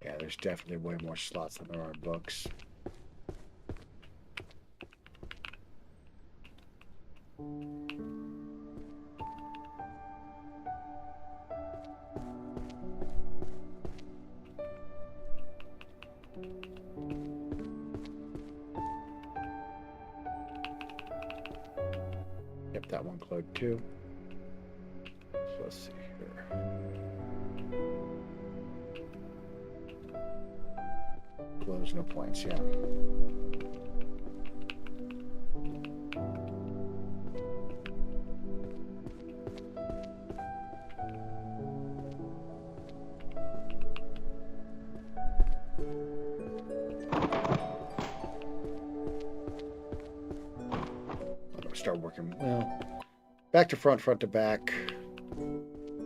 Yeah, there's definitely way more slots than there are books. Yep, that one glowed too. So let's see here. Glows, no points, yeah. I'm gonna start working, well, back to front, front to back.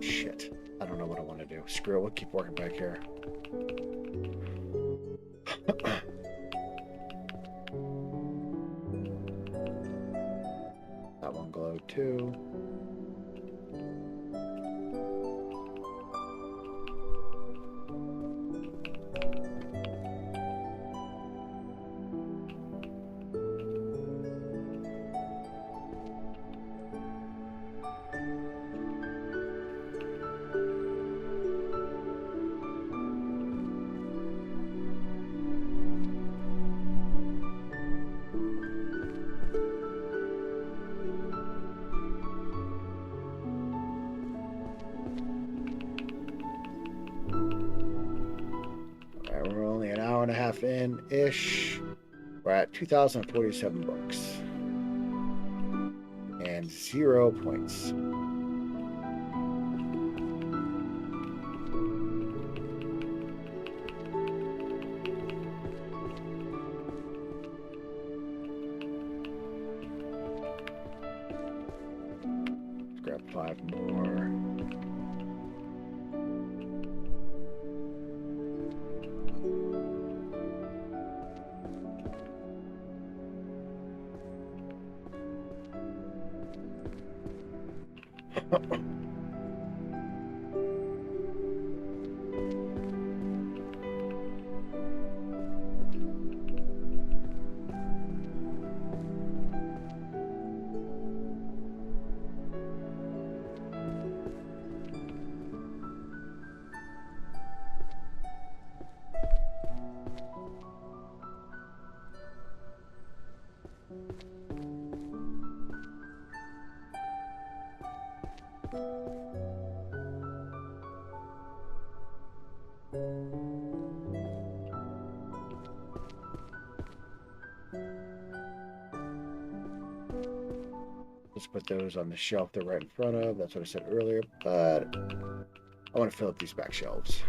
Shit, I don't know what I want to do. Screw it, we'll keep working back here. That one glowed too. In-ish. We're at 2,047 books. And 0 points. 5 more. Let's put those on the shelf they're right in front of. That's what I said earlier, but I want to fill up these back shelves.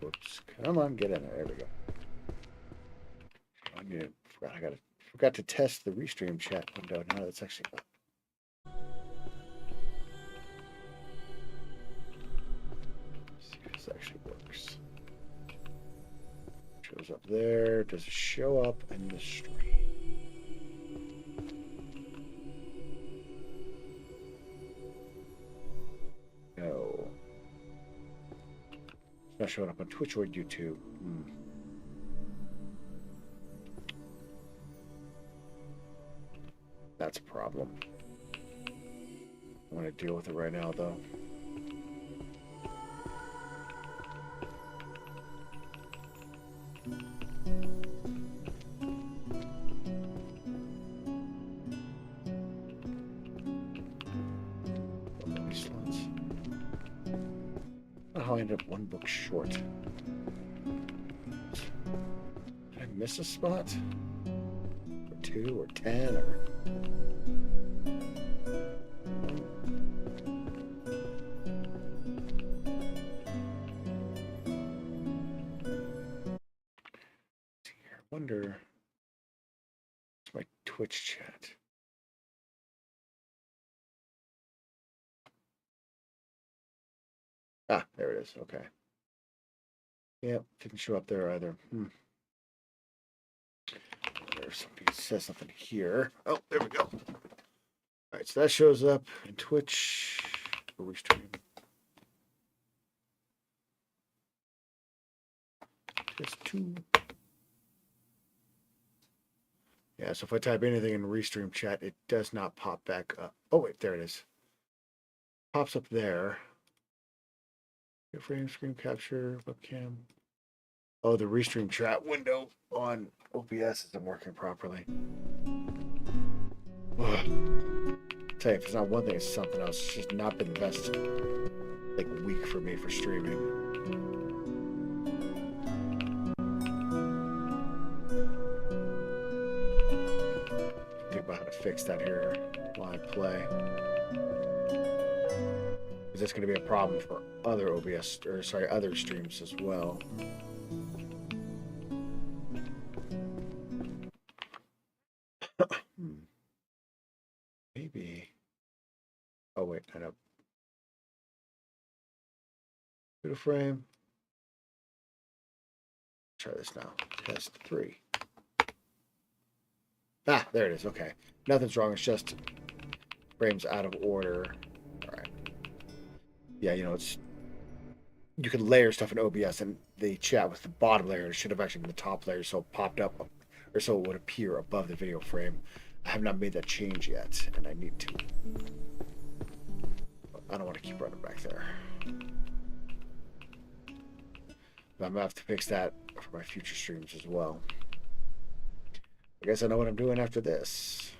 Whoops. Come on, get in there. There we go. I forgot to test the restream chat window. Now that's actually up. See if this actually works. Shows up there. Does it show up in the stream? No. It's not showing up on Twitch or YouTube. That's a problem. I want to deal with it right now, though. How I ended up 1 book short. Did I miss a spot? Or 2 or 10 or... I wonder... It's my Twitch chat. Ah, there it is. Okay. Yep, didn't show up there either. There's something that says something here. Oh, there we go. All right, so that shows up in Twitch. Restream. Just 2. Yeah, so if I type anything in Restream chat, it does not pop back up. Oh, wait, there it is. Pops up there. Frame, screen capture, webcam. Oh, the Restream chat window on OBS isn't working properly. Tell you, if it's not one thing, it's something else. It's just not been the best week for me for streaming. Think about how to fix that here while I play. Because that's going to be a problem for other OBS, or sorry, other streams as well. Maybe. Oh, wait, I know. Photo frame. Try this now. Test 3. Ah, there it is. Okay. Nothing's wrong. It's just frames out of order. All right. Yeah, you know, it's... You can layer stuff in OBS, and the chat with the bottom layer. It should have actually been the top layer, so it popped up, or so it would appear above the video frame. I have not made that change yet, and I need to. I don't want to keep running back there. But I'm going to have to fix that for my future streams as well. I guess I know what I'm doing after this.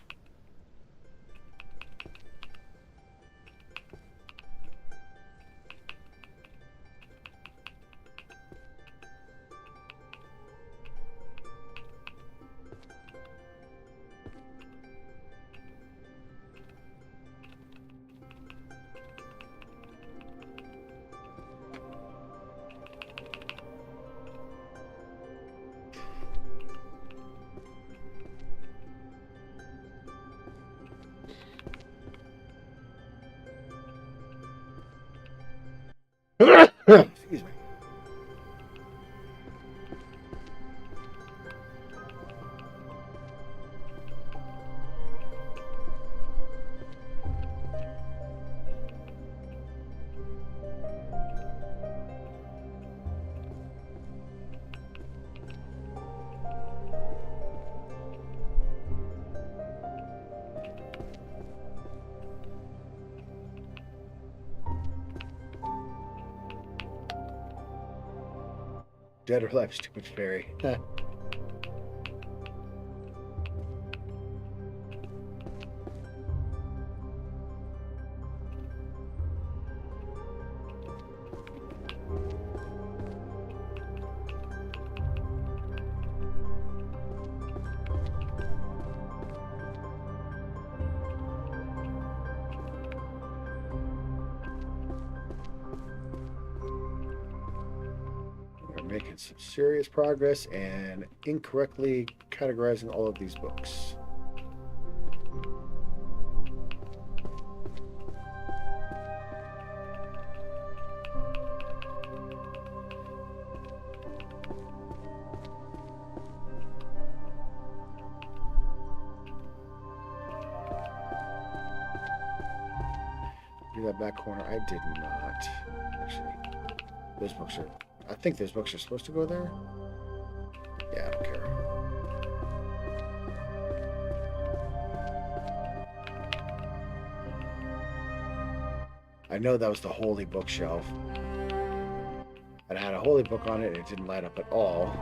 Excuse me. Dead or alive, stupid fairy. Making some serious progress and incorrectly categorizing all of these books. Do that back corner. I did not. Actually, those books are... I think those books are supposed to go there. Yeah, I don't care. I know that was the holy bookshelf. It had a holy book on it and it didn't light up at all.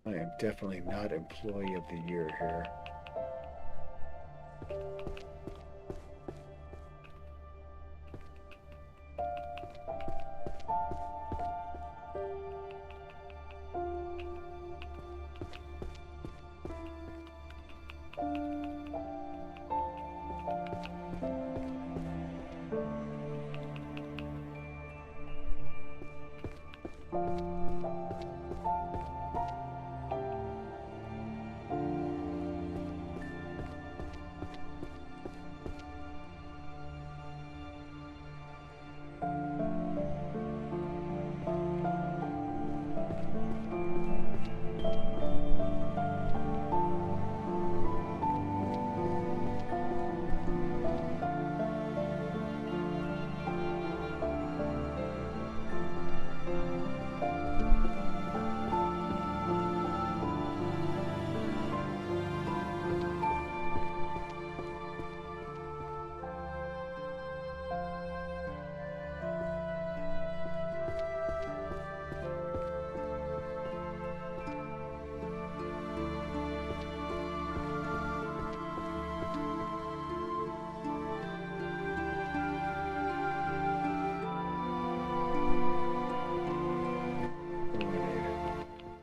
I am definitely not Employee of the Year here.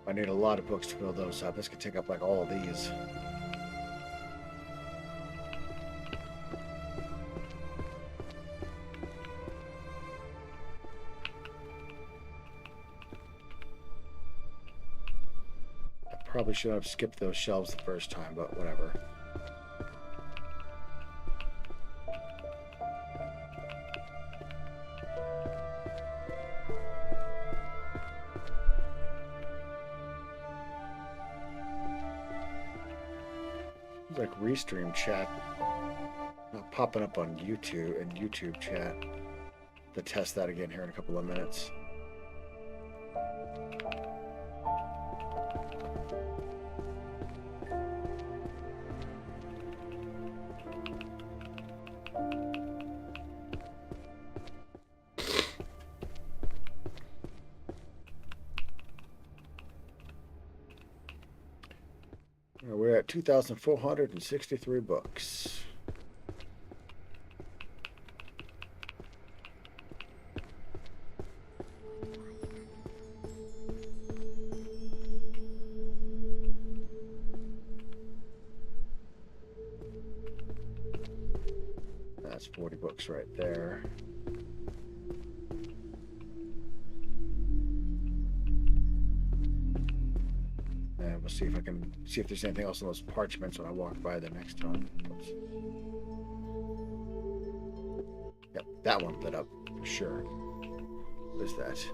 I need a lot of books to fill those up. This could take up like all of these. Probably should have skipped those shelves the first time, but whatever. It's like restream chat not popping up on YouTube and YouTube chat. To test that again here in a couple of minutes. We're at 2,463 books. That's 40 books right there. And we'll see if I can see if there's anything else on those parchments when I walk by the next time. Oops. Yep, that one lit up for sure. What is that?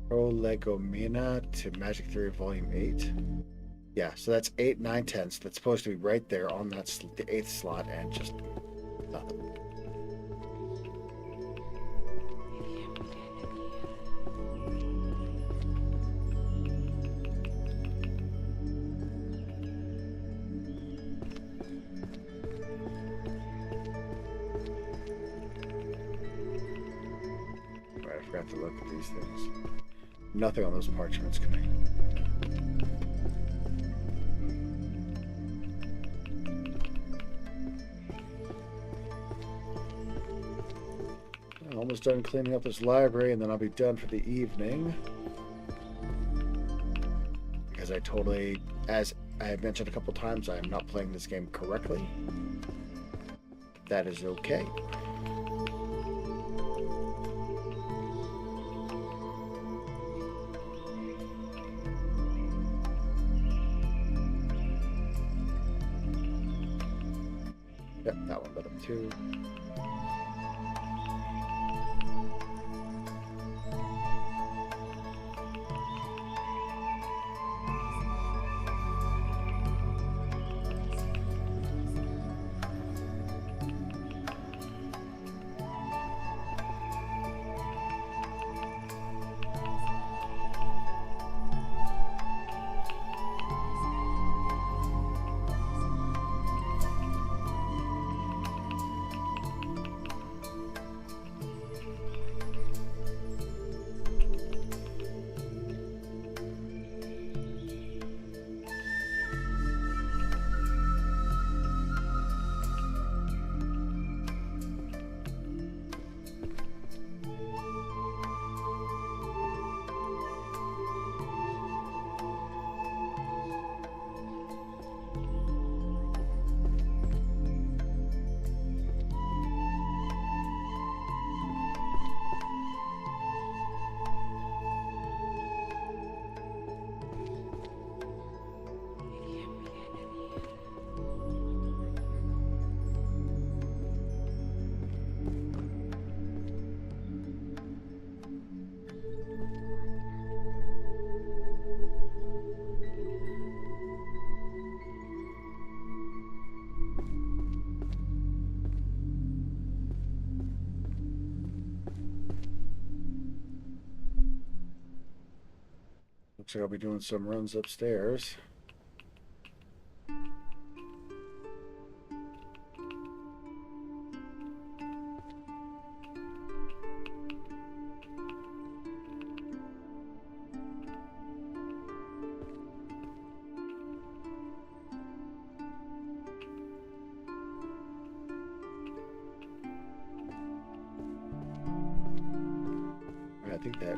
Prolegomena to Magic Theory Volume 8. Yeah, so that's 8, 9, 10. So that's supposed to be right there on that the 8th slot, and just nothing. Right, I forgot to look at these things. Nothing on those parchments connected. Almost done cleaning up this library, and then I'll be done for the evening. Because I totally, as I have mentioned a couple times, I am not playing this game correctly. That is okay. Yep, that one lit up too. Looks like I'll be doing some runs upstairs. I think that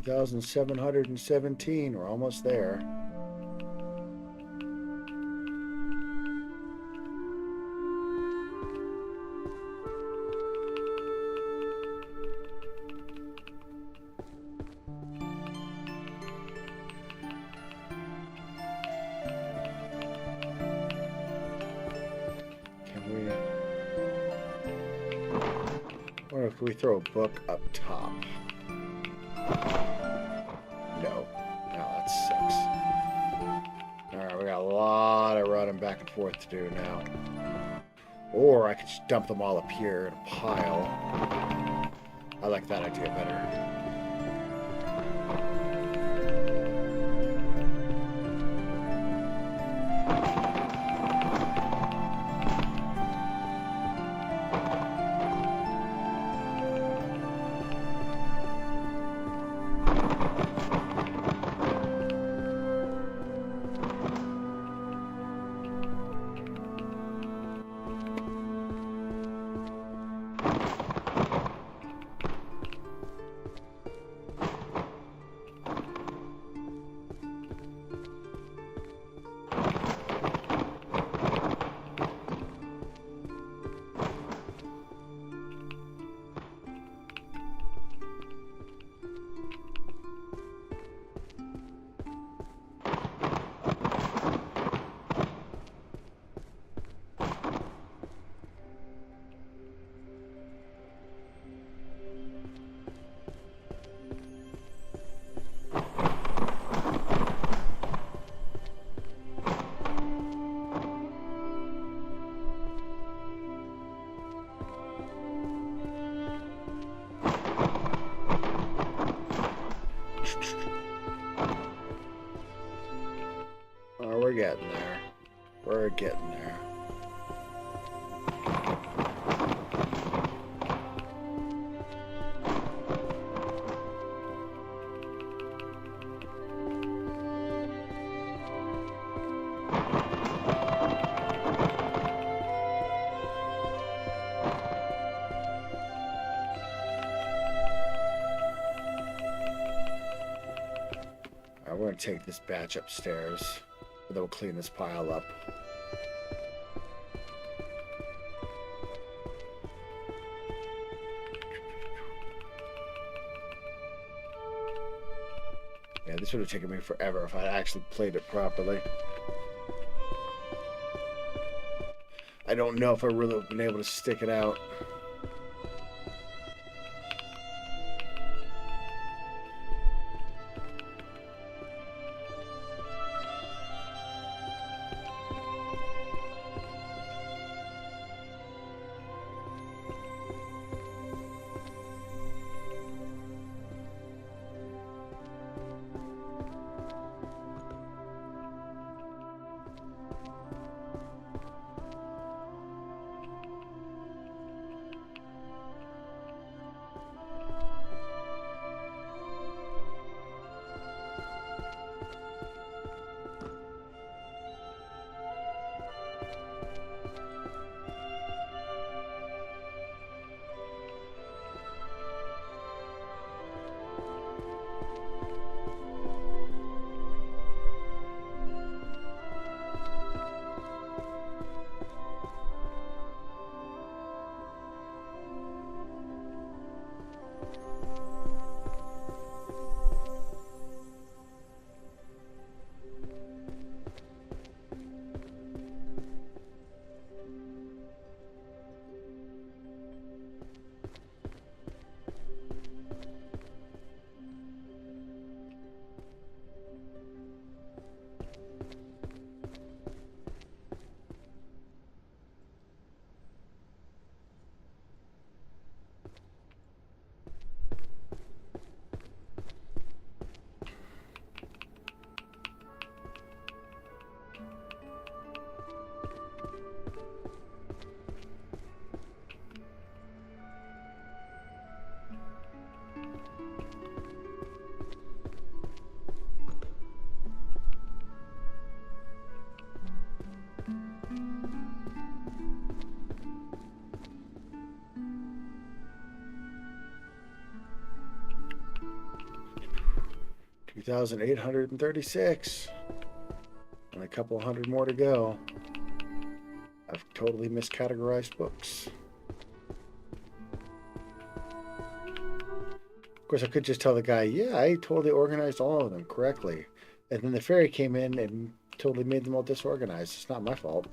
1,717. We're almost there. Or if we throw a book up top. No. No, that sucks. Alright, we got a lot of running back and forth to do now. Or I could just dump them all up here in a pile. I like that idea better. Oh, we're getting there. We're getting there. We're going to take this batch upstairs, and then we'll clean this pile up. Yeah, this would have taken me forever if I actually played it properly. I don't know if I really would have been able to stick it out. 2,836. And a couple hundred more to go. I've totally miscategorized books. Of course, I could just tell the guy, yeah, I totally organized all of them correctly. And then the fairy came in and totally made them all disorganized. It's not my fault.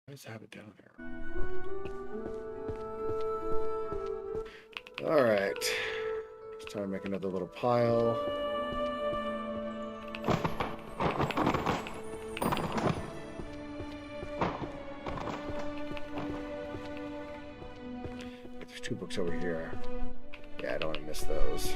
Let's have it down here. All right. It's time to make another little pile. There's 2 books over here. Yeah, I don't want to miss those.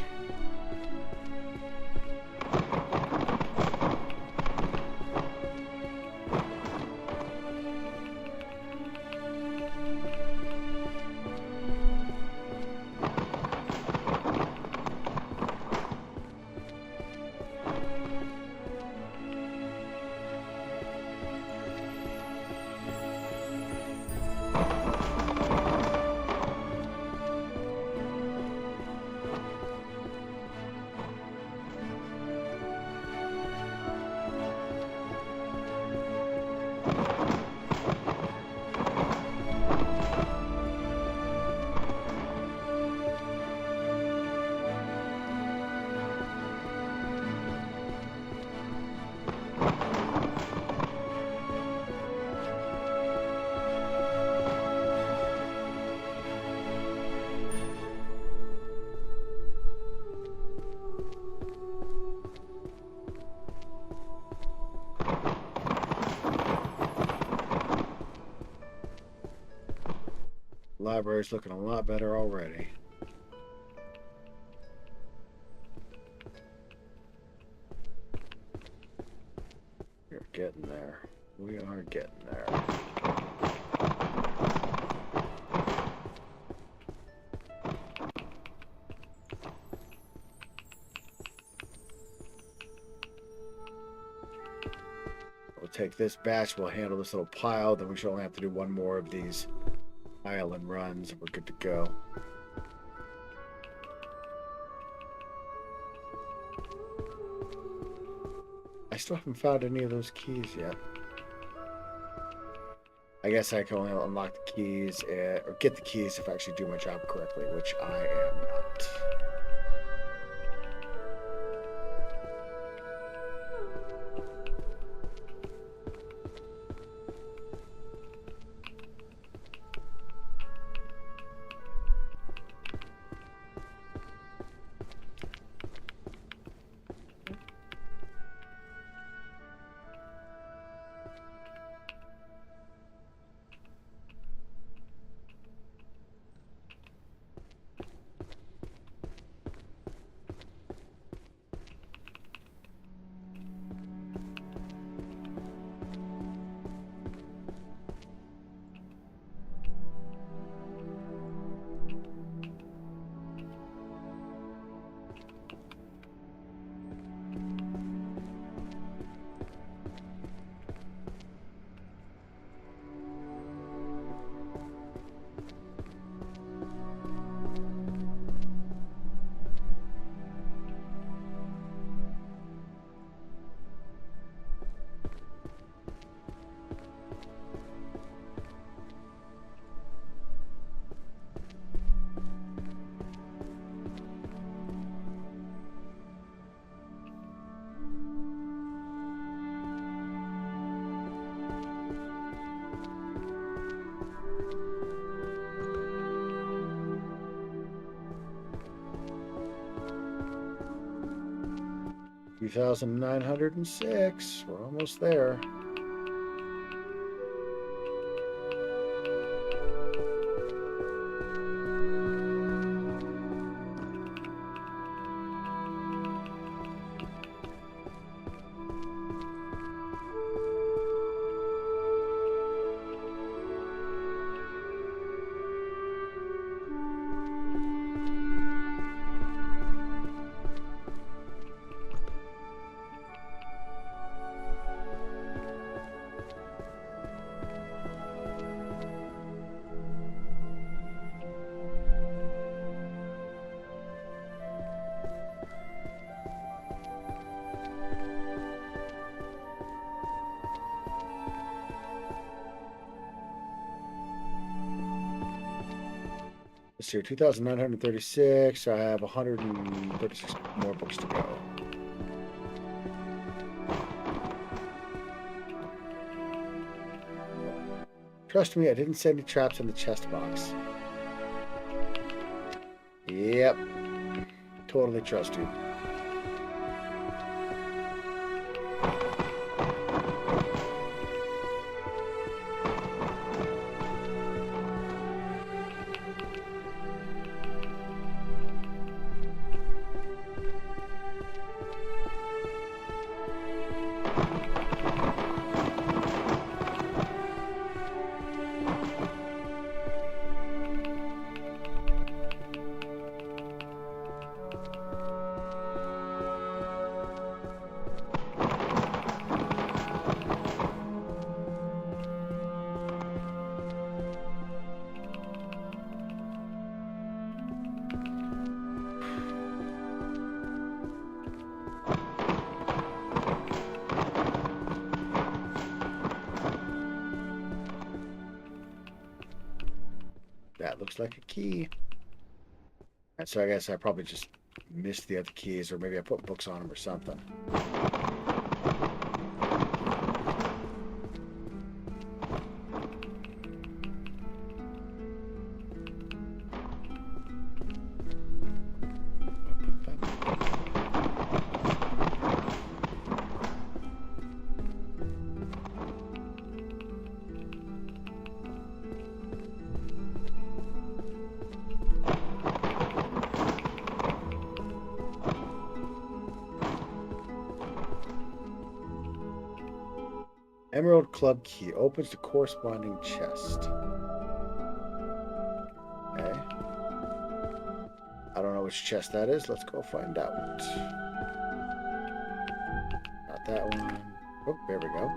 Library's looking a lot better already. We're getting there. We are getting there. We'll take this batch, we'll handle this little pile, then we should only have to do 1 more of these island runs, and we're good to go. I still haven't found any of those keys yet. I guess I can only unlock the keys or get the keys if I actually do my job correctly, which I am not. $2,906. We're almost there. Let's see, 2,936. So I have 136 more books to go. Trust me, I didn't set any traps in the chest box. Yep. Totally trust you. That looks like a key. And so I guess I probably just missed the other keys, or maybe I put books on them or something. Emerald Club key opens the corresponding chest. Okay. I don't know which chest that is. Let's go find out. Not that one. Oh, there we go.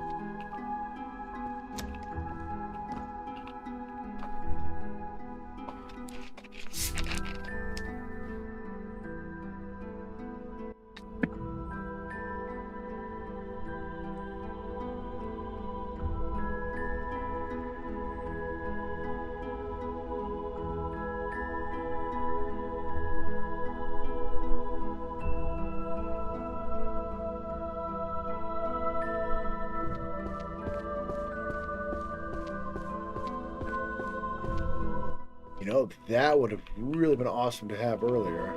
You know, that would have really been awesome to have earlier.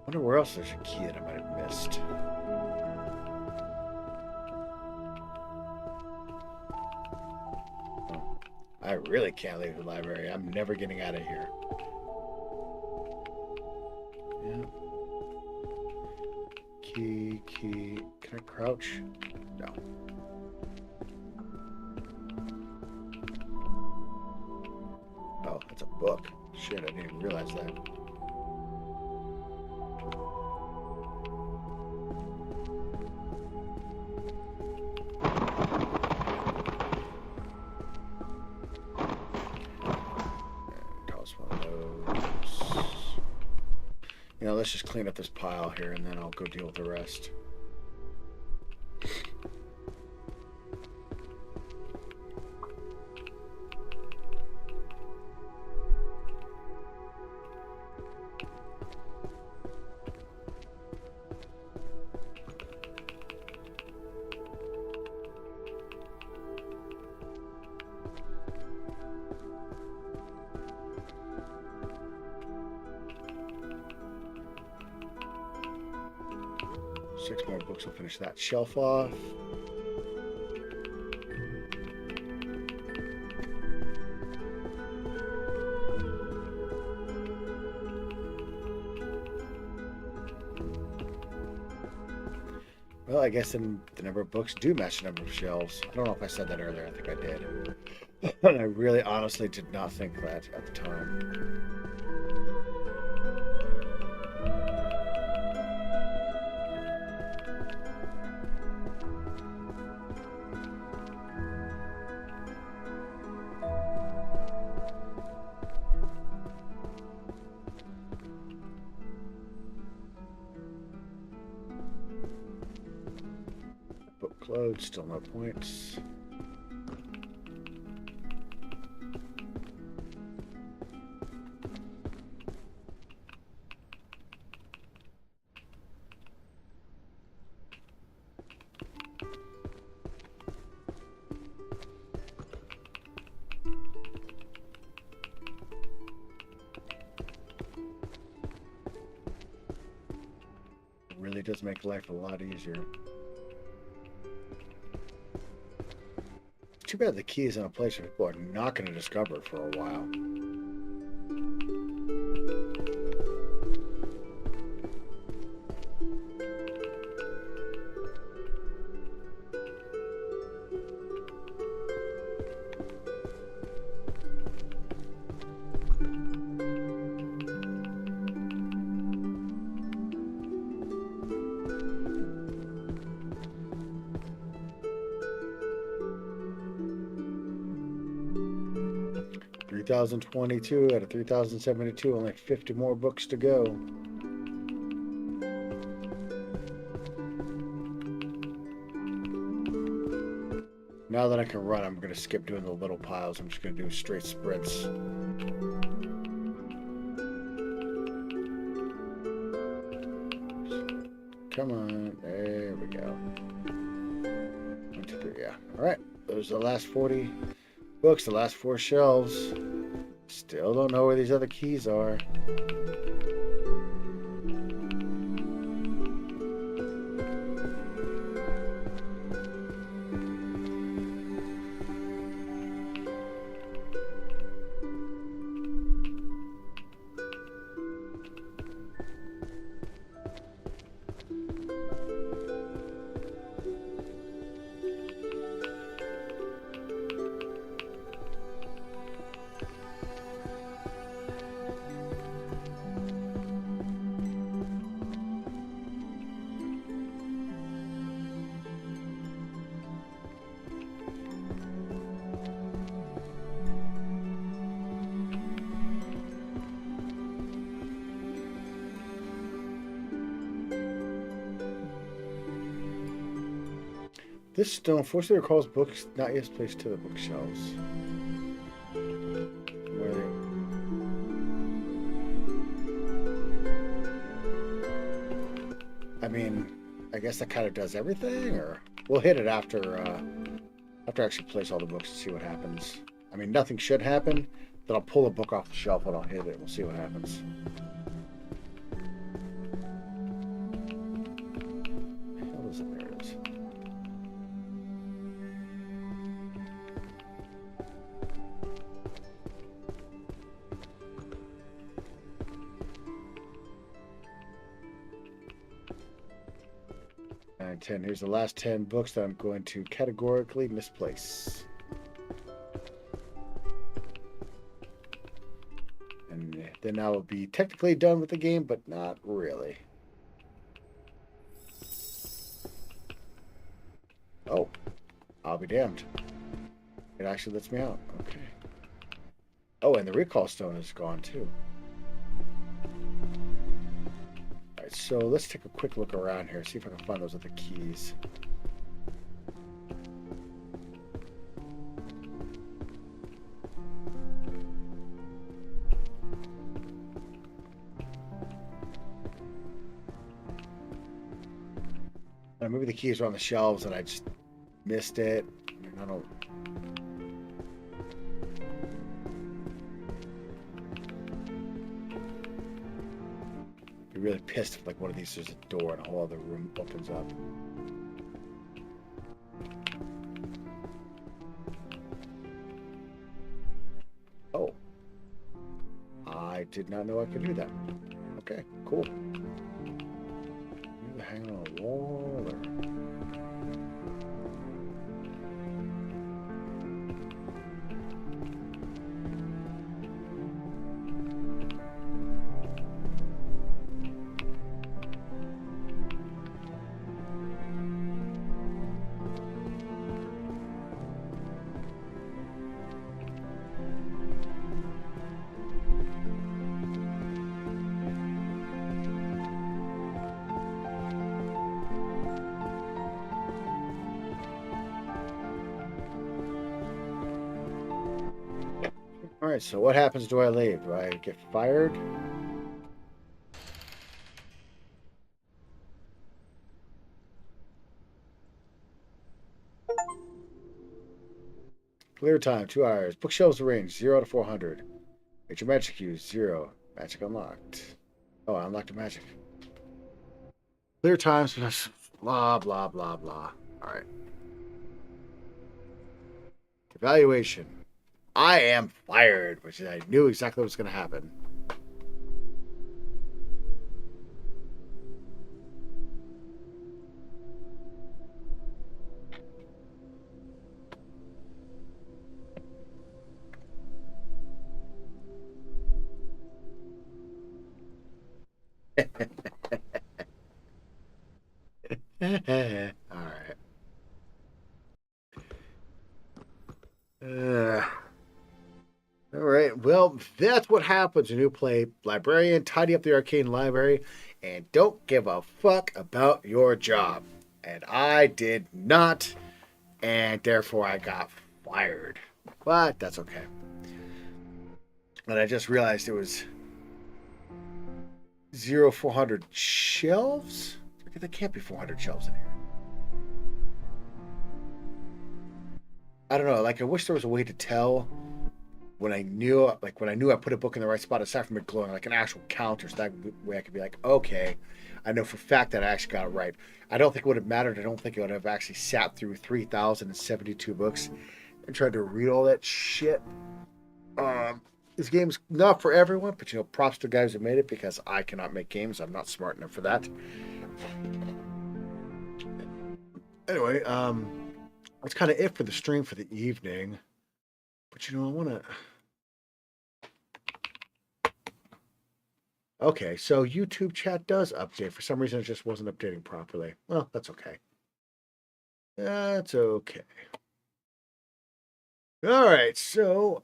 Wonder where else there's a key that I might have missed. Oh, I really can't leave the library. I'm never getting out of here. Yeah. Key. Can I crouch? No. Oh, that's a book. Shit, I didn't even realize that. Toss one of those. You know, let's just clean up this pile here and then I'll go deal with the rest. Six more books will finish that shelf off. Well, I guess then the number of books do match the number of shelves. I don't know if I said that earlier. I think I did. I really honestly did not think that at the time. Book load, still no points. does make life a lot easier. Too bad the key is in a place where people are not going to discover for a while. $3,022 out of $3,072, only 50 more books to go. Now that I can run, I'm going to skip doing the little piles. I'm just going to do straight sprints. Come on. There we go. 1, 2, 3. Yeah. All right. Those are the last 40 books, the last 4 shelves. Still don't know where these other keys are. This stone forcibly recalls books not yet placed to the bookshelves. Where I mean, I guess that kind of does everything, or we'll hit it after I actually place all the books and see what happens. I mean, nothing should happen. Then I'll pull a book off the shelf and I'll hit it. We'll see what happens. What is it? There it is. And 10. Here's the last 10 books that I'm going to categorically misplace. And then I will be technically done with the game, but not really. Oh, I'll be damned. It actually lets me out. Okay. Oh, and the recall stone is gone too. Alright, so let's take a quick look around here, see if I can find those other keys. Maybe the keys are on the shelves and I just missed it. I don't. Be really pissed if like one of these there's a door and a whole other room opens up. Oh, I did not know I could do that. Okay, cool. Hanging on a wall or... Alright, so what happens? Do I leave? Do I get fired? Clear time, 2 hours. Bookshelves arranged, 0 to 400. Major magic used, 0. Magic unlocked. Oh, I unlocked a magic. Clear times, blah, blah, blah, blah. All right. Evaluation. I am fired, which I knew exactly what was going to happen. All right. Uh, all right. Well, that's what happens when you play Librarian, tidy up the arcane library, and don't give a fuck about your job. And I did not, and therefore I got fired. But that's okay. And I just realized it was 400 shelves? There can't be 400 shelves in here. I don't know. Like, I wish there was a way to tell when I knew, I put a book in the right spot, aside from it glowing, like an actual counter, so that way I could be like, okay, I know for a fact that I actually got it right. I don't think it would have mattered. I don't think it would have actually sat through 3,072 books and tried to read all that shit. This game's not for everyone, but props to the guys who made it, because I cannot make games. I'm not smart enough for that. Anyway, that's kind of it for the stream for the evening. But I want to. Okay, so YouTube chat does update. For some reason, it just wasn't updating properly. Well, that's okay. That's okay. All right, so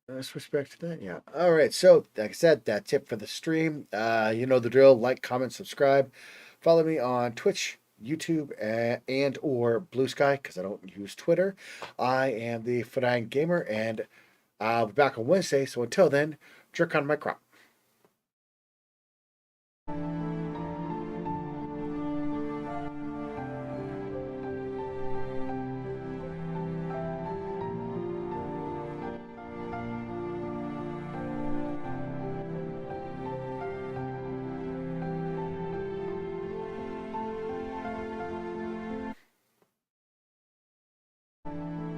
let's respect to that. Yeah. All right, so like I said, that's it for the stream. You know the drill. Like, comment, subscribe. Follow me on Twitch, YouTube, and or Bluesky, because I don't use Twitter. I am the Fidang Gamer, and I'll be back on Wednesday. So until then, jerk on my crop.